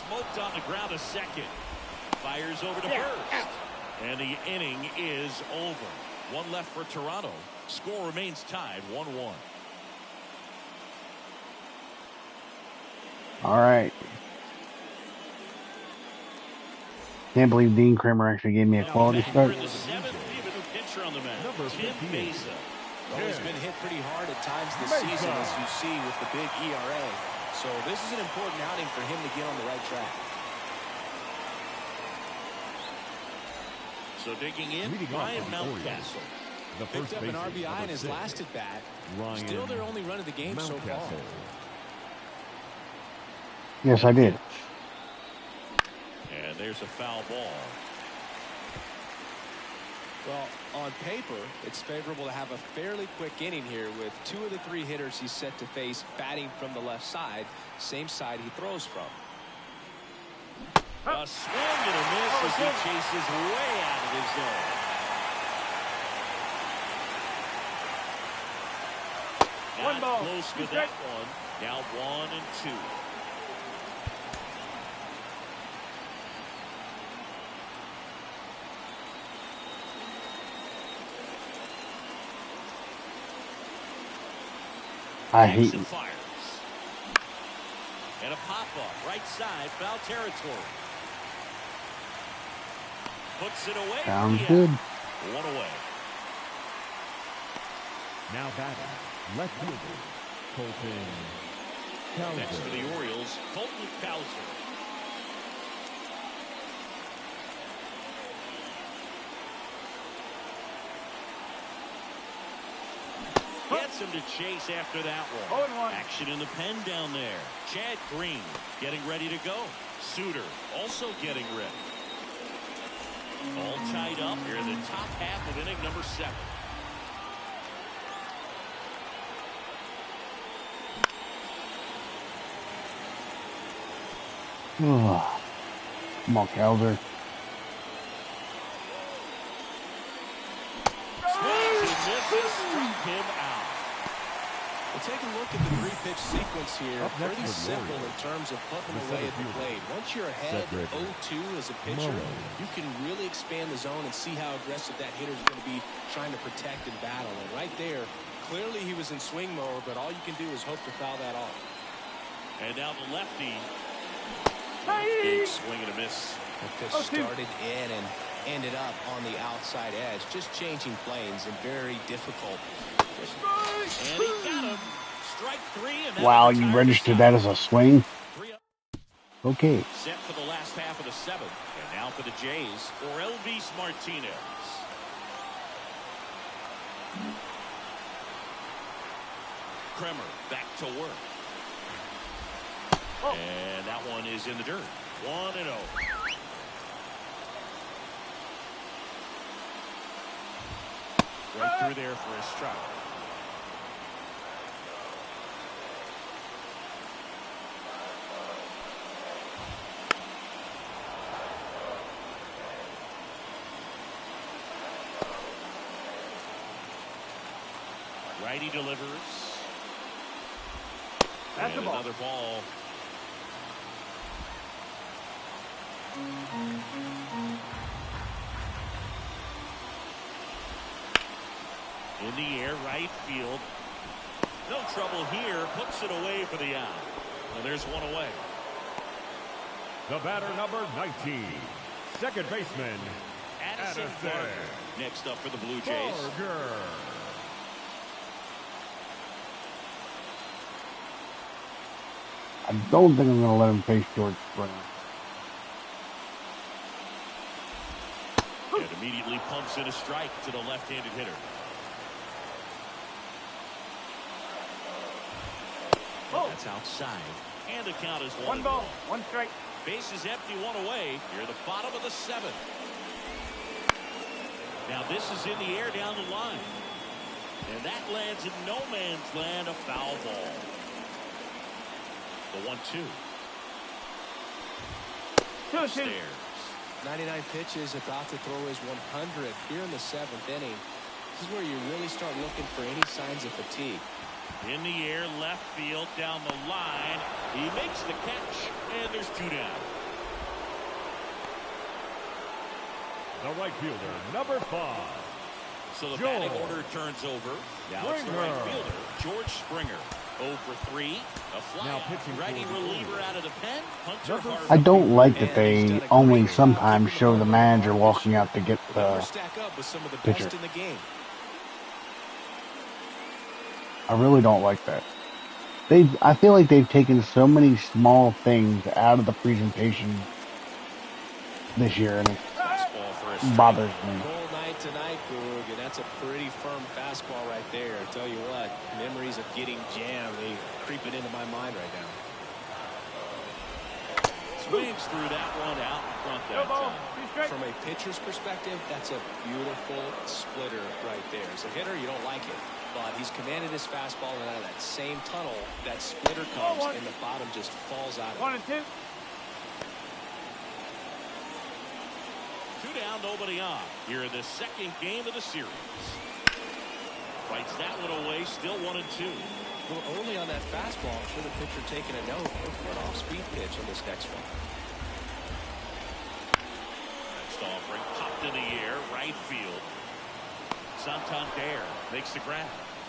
Smoked on the ground a second. Fires over to first. And the inning is over. One left for Toronto. Score remains tied 1-1. All right. Can't believe Dean Kramer actually gave me a quality start. In the 7th, we have a new pitcher on the mound. Tim Mesa. Well, he's been hit pretty hard at times this season, as you see with the big ERA. So this is an important outing for him to get on the right track. So digging in, Ryan Mountcastle. Picked up an RBI in his last at bat. Still their only run of the game so far. Yes, I did. And there's a foul ball. Well, on paper, it's favorable to have a fairly quick inning here with 2 of the 3 hitters he's set to face batting from the left side, same side he throws from. A swing and a miss as he chases way out of his zone. Got close with that one. Now 1-2. I hate you. Fires. And a pop-up, right side, foul territory. Puts it away. Sounds good. 1 away. Now batting, left fielder, Colton Cowser. Next for the Orioles, Colton Cowser. Gets him to chase after that one. Action in the pen down there. Chad Green getting ready to go. Suter also getting ready. All tied up here in the top half of inning number 7. Come on, Cowser. Struck him out. Well, take a look at the 3-pitch sequence here. Pretty simple in terms of putting them away at the plate. Once you're ahead 0-2 as a pitcher, you can really expand the zone and see how aggressive that hitter is going to be trying to protect and battle. And right there, clearly he was in swing mode, but all you can do is hope to foul that off. And now the lefty. Big swing and a miss. It just started in and ended up on the outside edge. Just changing planes and very difficult. And he got him. Strike 3. And wow, you registered that as a swing? Okay. Set for the last half of the 7th. And now for the Jays, Orelvis Martinez. Kremer back to work. And that one is in the dirt. 1-0. Right through there for a strike. Righty delivers. That's and the ball. Another ball. In the air, right field. No trouble here. Puts it away for the out. And there's one away. The batter, number 19, second baseman, Addison Addison. Barger. Next up for the Blue Jays. Barger. I don't think I'm going to let him face George Springer. And immediately pumps in a strike to the left-handed hitter. That's outside. And the count is 1-1. 1 ball, 1 strike. Base is empty, 1 away. Here, the bottom of the 7th. Now this is in the air down the line. And that lands in no man's land, a foul ball. The 1-2. 2-2. 99 pitches, about to throw his 100 here in the 7th inning. This is where you really start looking for any signs of fatigue. In the air, left field, down the line. He makes the catch, and there's 2 down. The right fielder, number 5. So the batting order turns over. Now it's the right fielder, George Springer. 0 for 3. A fly righty reliever out of the pen. I don't like that they only sometimes show the manager walking out to get the pitcher. I really don't like that. I feel like they've taken so many small things out of the presentation this year, and it bothers me. Cold night tonight, Boog, and that's a pretty firm fastball right there. I tell you what, memories of getting jammed, they creeping into my mind right now. Swings through that one out in front that time. From a pitcher's perspective, that's a beautiful splitter right there. As a hitter, you don't like it, but he's commanded his fastball, and out of that same tunnel, that splitter comes, and the bottom just falls out of it. 1 and 2. 2 down, nobody on. Here in the 2nd game of the series. Fights that one away, still 1 and 2. A little early on that fastball. I'm sure the pitcher taking a note. An off-speed pitch on this next one. Next offering popped in the air, right field. Santander makes the grab,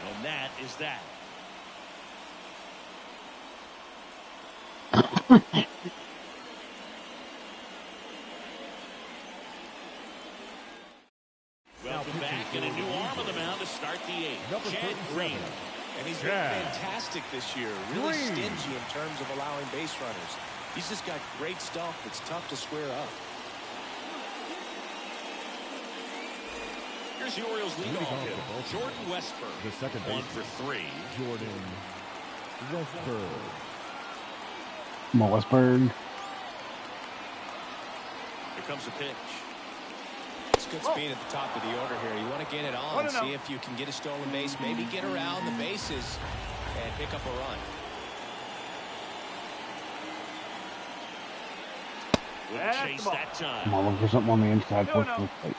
and that is that. Welcome back, and a new arm on the mound to start the 8th. Chad Green. And he's been fantastic this year. Really stingy in terms of allowing base runners. He's just got great stuff that's tough to square up. Here's the Orioles leadoff hitter, Jordan Westburg. The second 1 for 3. Jordan Westburg. Come on, Westburg. Here comes the pitch. It's good speed at the top of the order here. You want to get it on, see if you can get a stolen base, maybe get around the bases and pick up a run. Wouldn't chase that time. Come on, look for something on the inside. Push the plate.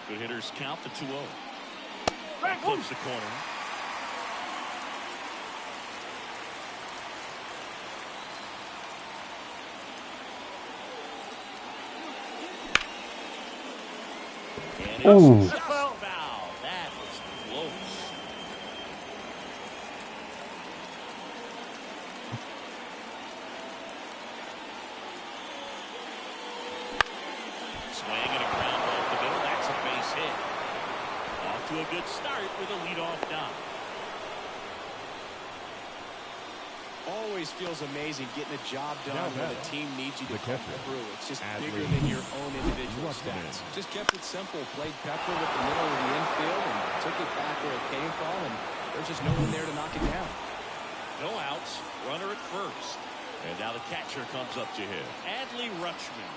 Good hitters count to 2-0. Clips the corner. And it's just foul. That was close. Swing and a ground ball up the middle. That's a base hit. Off to a good start with a leadoff knock. Always feels amazing getting a job done when the team needs you to come through. It's just bigger than your own individual stats. Just kept it simple. Played pepper with the middle of the infield and took it back where it came from, and there's just no one there to knock it down. No outs. Runner at first. And now the catcher comes up to him. Adley Rutschman.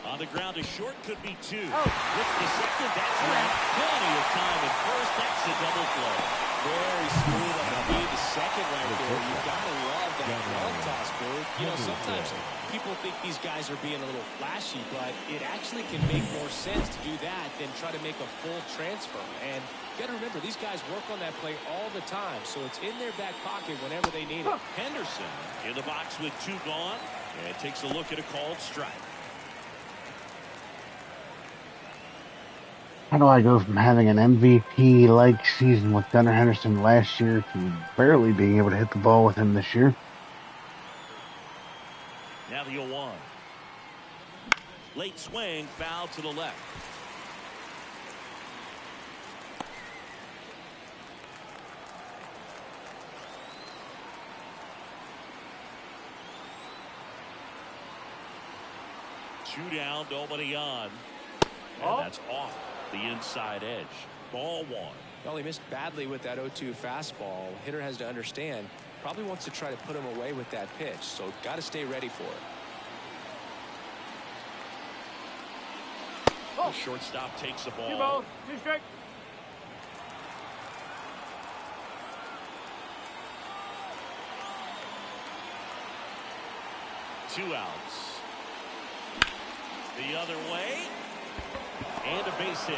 On the ground to short, could be 2. With the second, that's right. Plenty of time at first. That's a double play. Very smooth on the feed. The second right there. You've got to love that ground toss, Bird. You know, sometimes people think these guys are being a little flashy, but it actually can make more sense to do that than try to make a full transfer. And you got to remember, these guys work on that play all the time, so it's in their back pocket whenever they need it. Henderson in the box with 2 gone, and takes a look at a called strike. How do I go from having an MVP-like season with Gunnar Henderson last year to barely being able to hit the ball with him this year? Now the 0-1. Late swing, foul to the left. Two down, nobody on. And that's off the inside edge. Ball 1. Well, he missed badly with that 0-2 fastball. Hitter has to understand, probably wants to try to put him away with that pitch, so got to stay ready for it. The shortstop takes the ball. 2 balls, 2 strikes. Two outs. The other way. And a base hit.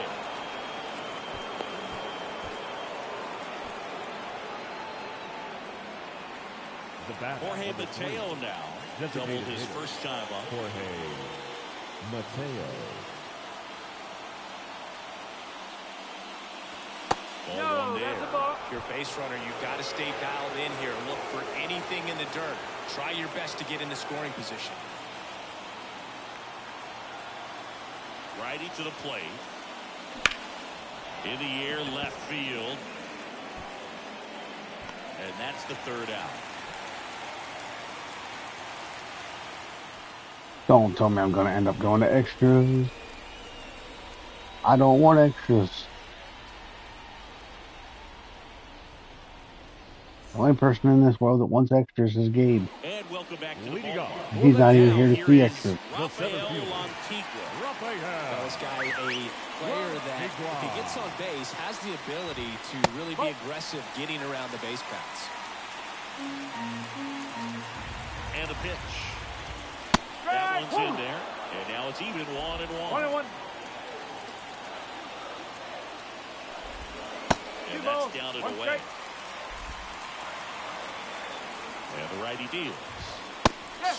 The bat. Jorge Mateo now doubled his first time up. Jorge Mateo. Ball No, one that's there. a ball. If you're a base runner, you've got to stay dialed in here. Look for anything in the dirt. Try your best to get into scoring position. Righty to the plate. In the air, left field. And that's the third out. Don't tell me I'm going to end up going to extras. I don't want extras. The only person in this world that wants extras is Gabe. And welcome back to the Leading ball. off. He's not even here to see extras. Rafael Lantigua. Well, this guy, a player that, if he gets on base, has the ability to really be aggressive getting around the base paths. And a pitch. That one's in there. And now it's even 1-1. 1-1. And 2 that's balls, down and 1 away. strike. And the righty deals.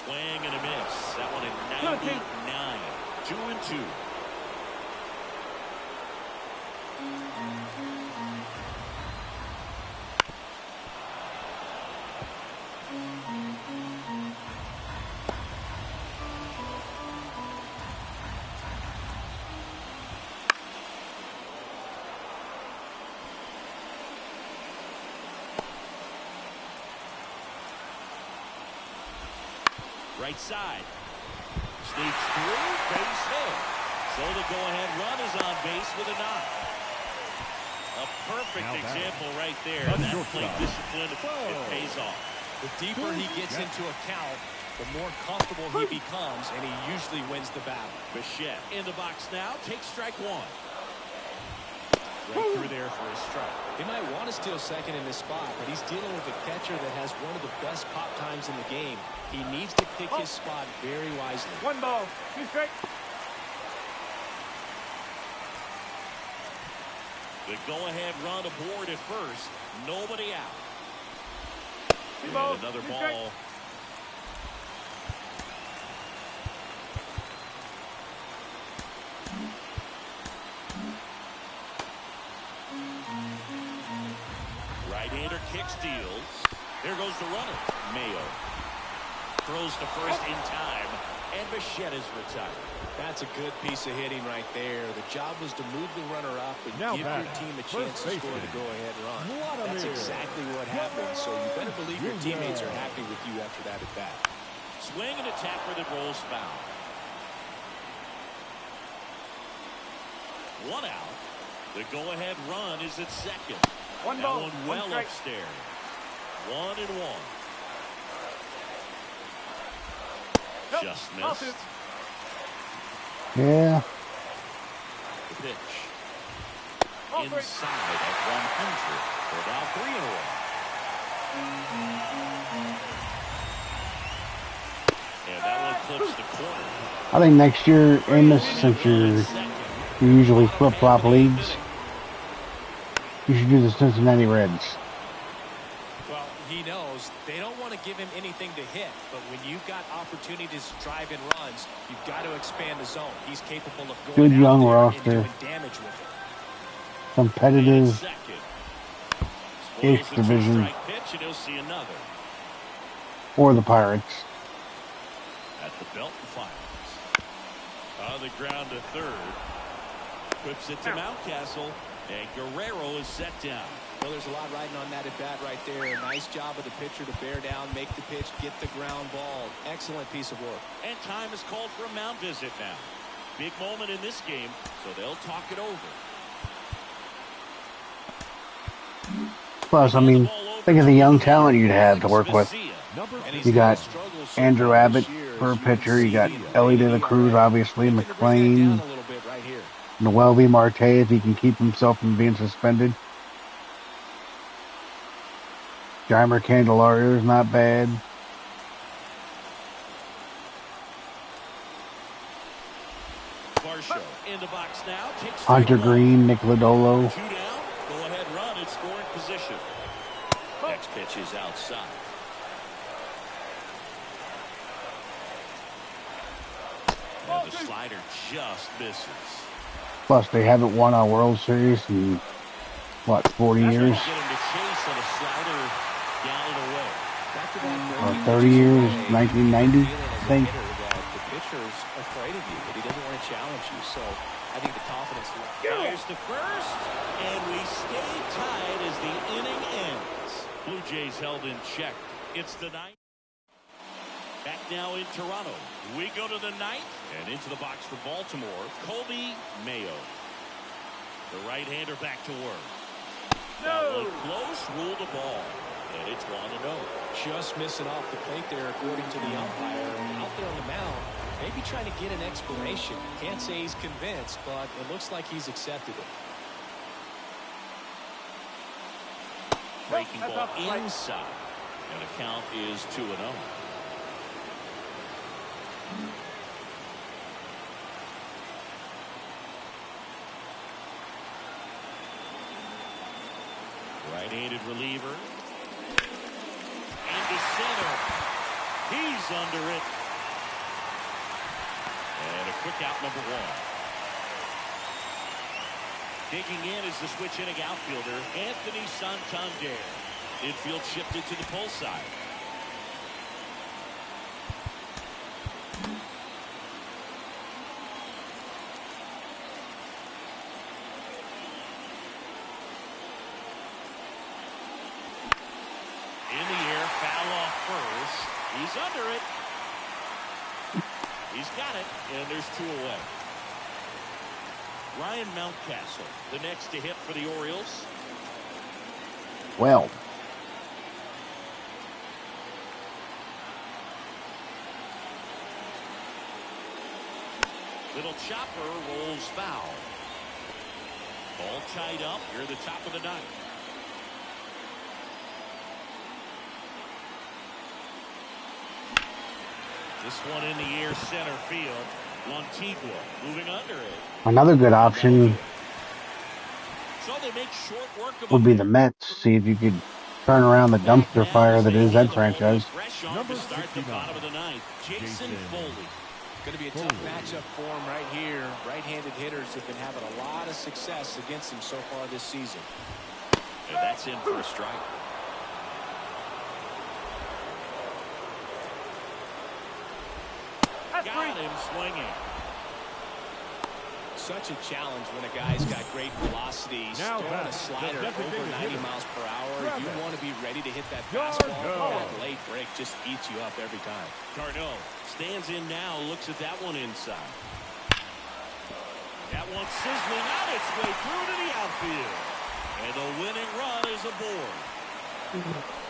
Swing and a miss. That one at 99. 2-2. Right side. Sneaks through. Base hit. So the go-ahead run is on base with a knock. A perfect example right there. That plate discipline, it pays off. The deeper he gets into a count, the more comfortable he becomes, and he usually wins the battle. Bichette in the box now. Takes strike 1. Right through there for a strike. He might want to steal second in this spot, but he's dealing with a catcher that has one of the best pop times in the game. He needs to pick his spot very wisely. 1 ball, 2 strikes. The go-ahead run aboard at first. Nobody out. 2 And balls, another 2 ball. strikes. Right-hander kicks, deals. There goes the runner. Mayo throws to first in time, and Bichette is retired. That's a good piece of hitting right there. The job was to move the runner up and Now give your team a chance to score the go-ahead run. That's exactly what happened, so you better believe your teammates are happy with you after that at-bat. Swing and a tapper that rolls foul. 1 out. The go-ahead run is at second. 1 That ball, one 1 well strike. upstairs. 1-1. Nope, Just ball missed. 2. Yeah. The pitch. Ball 3. Inside at 100. We're now 3 in a row. And that one clips the corner. I think next year, Amos, since you usually flip-flop leagues, you should do the Cincinnati Reds. Well, he knows they don't want to give him anything to hit, but when you've got opportunities to drive in runs, you've got to expand the zone. He's capable of going Good out young there roster. and doing damage with it. Competitive Second. ish division Pitch, and he'll see another. for the Pirates. At the belt and fires. On the ground to third. Whips it to Mountcastle. And Guerrero is set down. Well, there's a lot riding on that at bat right there. Nice job of the pitcher to bear down, make the pitch, get the ground ball. Excellent piece of work. And time is called for a mound visit now. Big moment in this game, so they'll talk it over. Plus, I mean, think of the young talent you'd have to work with. You got Andrew Abbott for a pitcher. You got Ellie De La Cruz, obviously, McClain, Noel V. Marte, if he can keep himself from being suspended. Jeimer Candelario is not bad. In the box now, Hunter Green, Nick Lodolo. 2 down. Go ahead run in scoring position. Next pitch is outside. And the slider just misses. Plus, they haven't won a World Series in, what, 40 years? Or 30 years, 1990, I think. The pitcher's afraid of you, but he doesn't want to challenge you. So I think the confidence. Fires to first, and we stay tied as the inning ends. Blue Jays held in check. It's the ninth. Back now in Toronto. We go to the ninth, and into the box for Baltimore, Colby Mayo. The right-hander back to work. That one close, ruled the ball. And it's 1-0. Just missing off the plate there, according to the umpire. Out there on the mound, maybe trying to get an explanation. Can't say he's convinced, but it looks like he's accepted it. Breaking ball inside. And the count is 2-0. Right-handed reliever. Into center. He's under it. And a quick out, number 1. Digging in is the switch hitting outfielder, Anthony Santander. Infield shifted to the pull side. First, he's under it. He's got it, and there's 2 away. Ryan Mountcastle, the next to hit for the Orioles. Well, Little chopper rolls foul. Ball tied up here at the top of the ninth. This one in the air, center field. Montigua moving under it. another good option So they make short work of would be the Mets. See if you could turn around the dumpster fire that is that franchise. Number 69. Bottom of the ninth, Jason Foley. Going to be a tough matchup for him right here. Right-handed hitters have been having a lot of success against him so far this season. And that's in for a strike. Got him swinging. Such a challenge when a guy's got great velocity. Now throwing a slider over 90 miles per hour. You want to be ready to hit that Darno. fastball. That late break just eats you up every time. Darno stands in now, looks at that one inside. That one sizzling out its way through to the outfield. And the winning run is aboard.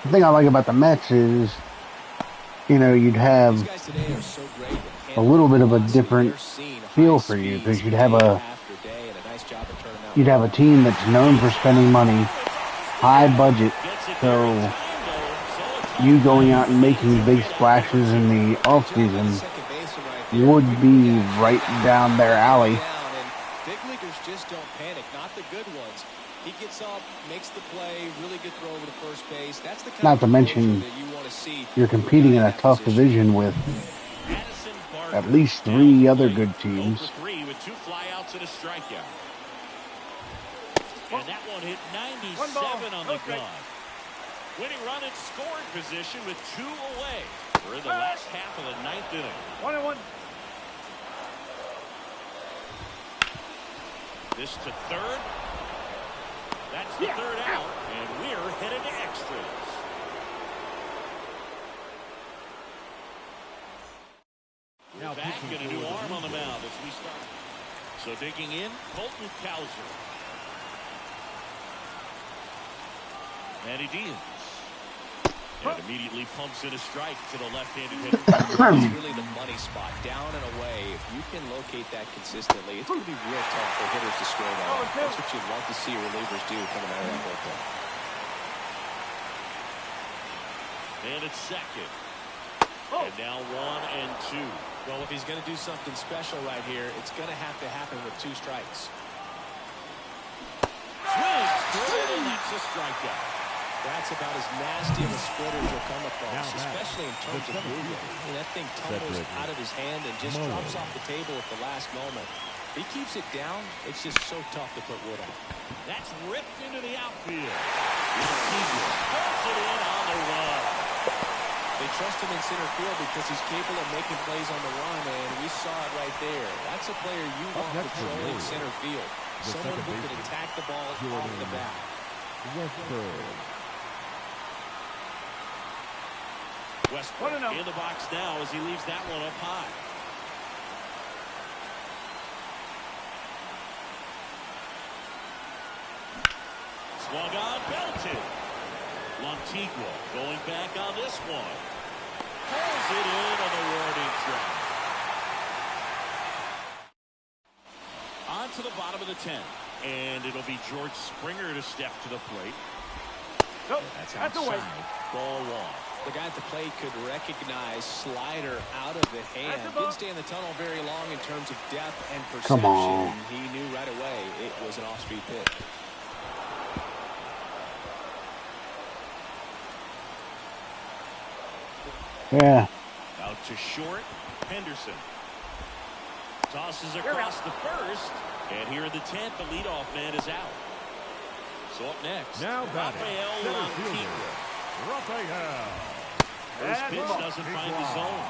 The thing I like about the Mets is, you know, you'd have These guys today are so great. a little bit of a different feel for you because you'd have a team that's known for spending money, high budget, so you going out and making big splashes in the off season would be right down their alley. Big leaguers just don't panic, not the good ones. He gets up, makes the play, really good throw over to first base. That's the kind Not to mention, that you want to see. you're competing in a tough division with at least 3 other good teams. 3 with 2 flyouts and a strikeout. And that one hit 97 on the gun. Winning run in scoring position with 2 away. We're in the last half of the 9th inning. 1-1. This to third. That's the third out, and we're headed to extras. Now Back pitching and a for new the arm on the Blue mound as we start. So digging in, Colton Cowser. Matty and immediately pumps in a strike to the left-handed hitter. It's really the money spot, down and away. If you can locate that consistently, it's going to be real tough for hitters to score that. That's what you'd love to see relievers do coming out of that bullpen. And it's second. And now 1 and 2. Well, if he's going to do something special right here, it's going to have to happen with 2 strikes. Swings through it, and that's a strikeout. That's about as nasty of a splitter as you'll come across, especially in terms of movement. I mean, that thing tumbles out of his hand and just drops off the table at the last moment. If he keeps it down, it's just so tough to put wood on. That's ripped into the outfield. Pulls it in on the run. They trust him in center field because he's capable of making plays on the run, and we saw it right there. That's a player you want patrolling center field. Someone who can attack the ball off the bat. Westbrook in the box now as he leaves that one up high. Swung on, belted. Montigua going back on this one. Pulls it in on the warning track. On to the bottom of the 10th. And it'll be George Springer to step to the plate. Nope, That's away. Ball 1. The guy at the plate could recognize slider out of the hand. Didn't stay in the tunnel very long in terms of depth and perception. Come on. He knew right away it was an off-speed pitch. Yeah. Out to short, Henderson. Tosses across the first. And here in the 10th, the leadoff man is out. So up next, now batting, center fielder, Raphael. First pitch doesn't find the zone.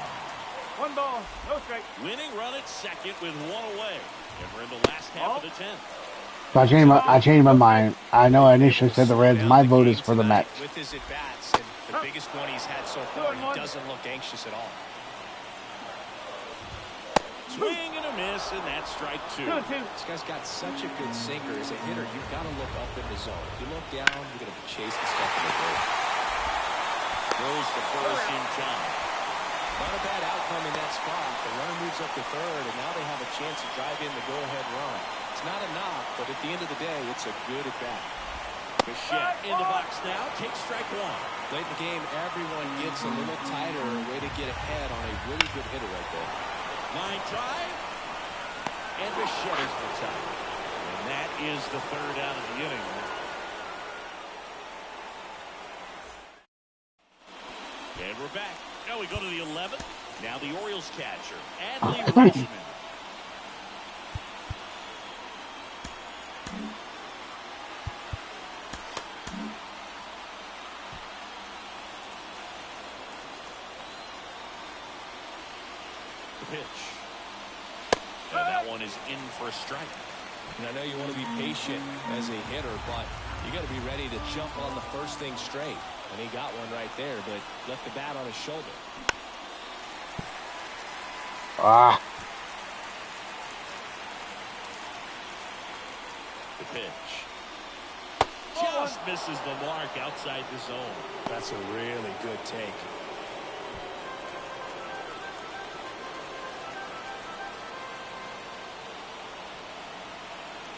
1 ball, no strike. Winning run at second with 1 away. And we're in the last half of the 10th. So I changed my mind. I know I initially said the Reds. My vote is for the Mets. With his at-bats and the biggest one he's had so far, he doesn't look anxious at all. Swing and a miss, and that's strike 2. This guy's got such a good sinker. As a hitter, you've got to look up in the zone. If you look down, you're going to be chasing stuff in the dirt. Goes to first in time. Not a bad outcome in that spot. The runner moves up to third, and now they have a chance to drive in the go-ahead run. It's not a knock, but at the end of the day, it's a good at-bat. Bichette in the box now. Takes strike 1. Late in the game, everyone gets a little tighter. A way to get ahead on a really good hitter right there. Line drive. And Bichette is for time. And that is the third out of the inning. And we're back. Now we go to the 11th. Now the Orioles catcher, Adley Rutschman. The pitch. And that one is in for a strike. And I know you want to be patient as a hitter, but you got to be ready to jump on the first thing straight. And he got one right there, but left the bat on his shoulder. Ah. The pitch. Just misses the mark outside the zone. That's a really good take.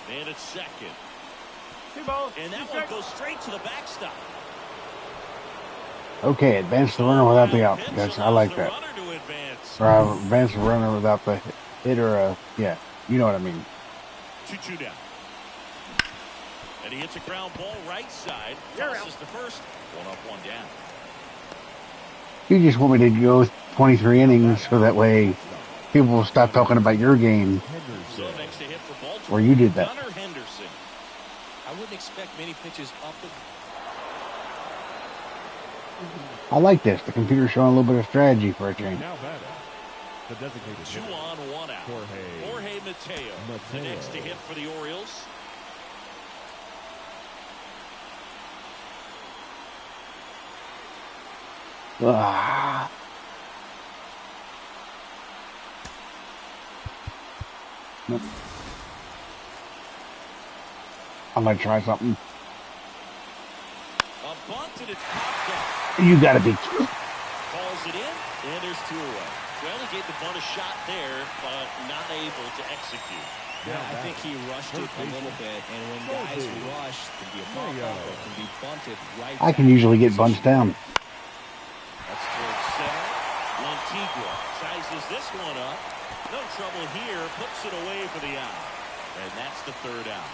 And it's second. 2 balls. And that one goes straight to the backstop. Okay, advance the runner without the out. Yes, I like that. Or advance the runner without the hitter. Yeah, you know what I mean. 2-2 down. And he hits a ground ball right side. Tosses to first. 1 up, 1 down. You just want me to go 23 innings so that way people will stop talking about your game. So next to hit for Baltimore. Where you did that. Gunnar Henderson. I wouldn't expect many pitches up. I like this. The computer's showing a little bit of strategy for a change. Now batting, the designated 2 hitter, on, 1 out. Jorge Mateo, the next to hit for the Orioles. Ah. Nope. I'm going to try something. A bunt and it's popped up. You got to be. Calls it in, and there's 2 away. Well, he gave the bunt a shot there, but not able to execute. Yeah, I think he rushed it a little bit, and when guys rush, it can be a pop up, it can be bunted right. I can usually get bunts down. That's towards center. Lantigua sizes this one up. No trouble here. Puts it away for the out. And that's the 3rd out.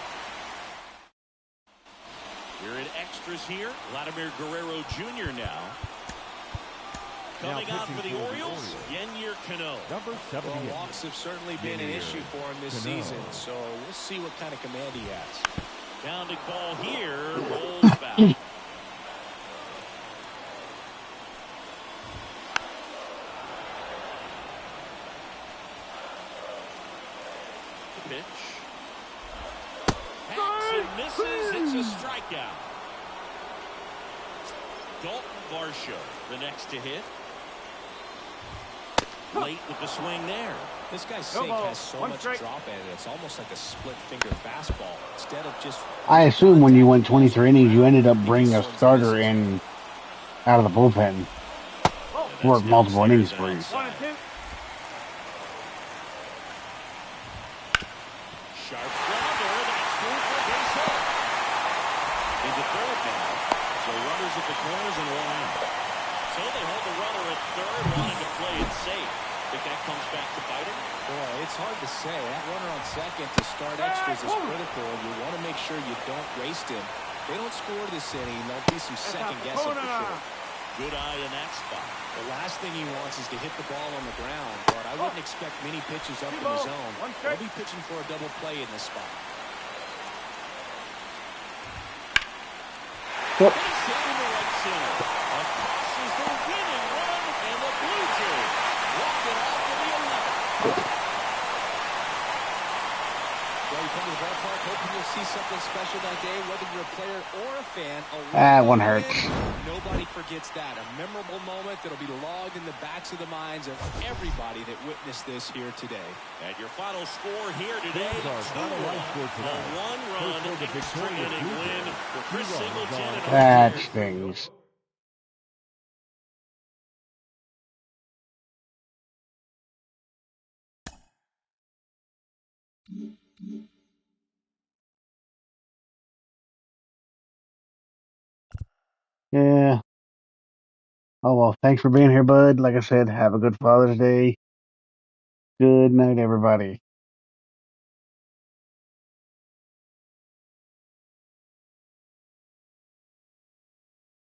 We're in extras here. Vladimir Guerrero Jr. now. Coming out for the Orioles, Yennier Cano. number 70. Well, walks have certainly been an issue for him this season, so we'll see what kind of command he has. Grounded ball here, rolls back. Pitch. Hacks and misses. It's a strikeout. Dalton Varsho, the next to hit. Late with the swing there. This guy's sink has so much drop in it. It's almost like a split finger fastball. Instead of just. I assume when you went 23 innings, you ended up bringing a starter in out of the bullpen. Worked multiple innings for you. 1 and 2. Sharp grounder. That's through for a base hit. Into 3rd now. So runners at the corners and 1 out. So they hold the runner at 3rd, wanting to play it safe. Think that comes back to bite him? Boy, it's hard to say. That runner on second to start extras is critical. You want to make sure you don't waste him. They don't score this inning. There'll be some second guessing for sure. Good eye in that spot. The last thing he wants is to hit the ball on the ground, but I wouldn't expect many pitches up in the zone. They'll be pitching for a double play in this spot. Base hit in the right center. Across is the winning run, and the Blue Jays walk it off to the 11th. Well, you come to the ballpark hoping you'll see something special that day, whether you're a player or a fan. That one hurts. Nobody forgets that. A memorable moment that'll be logged in the backs of the minds of everybody that witnessed this here today. And your final score here today, Not a run scored a today. 1-run First over extra Victoria inning Blue win Jays. for Chris 2 runs Singleton. on. And That stings. Yeah. Oh, well, thanks for being here, bud. Like I said, have a good Father's Day. Good night, everybody.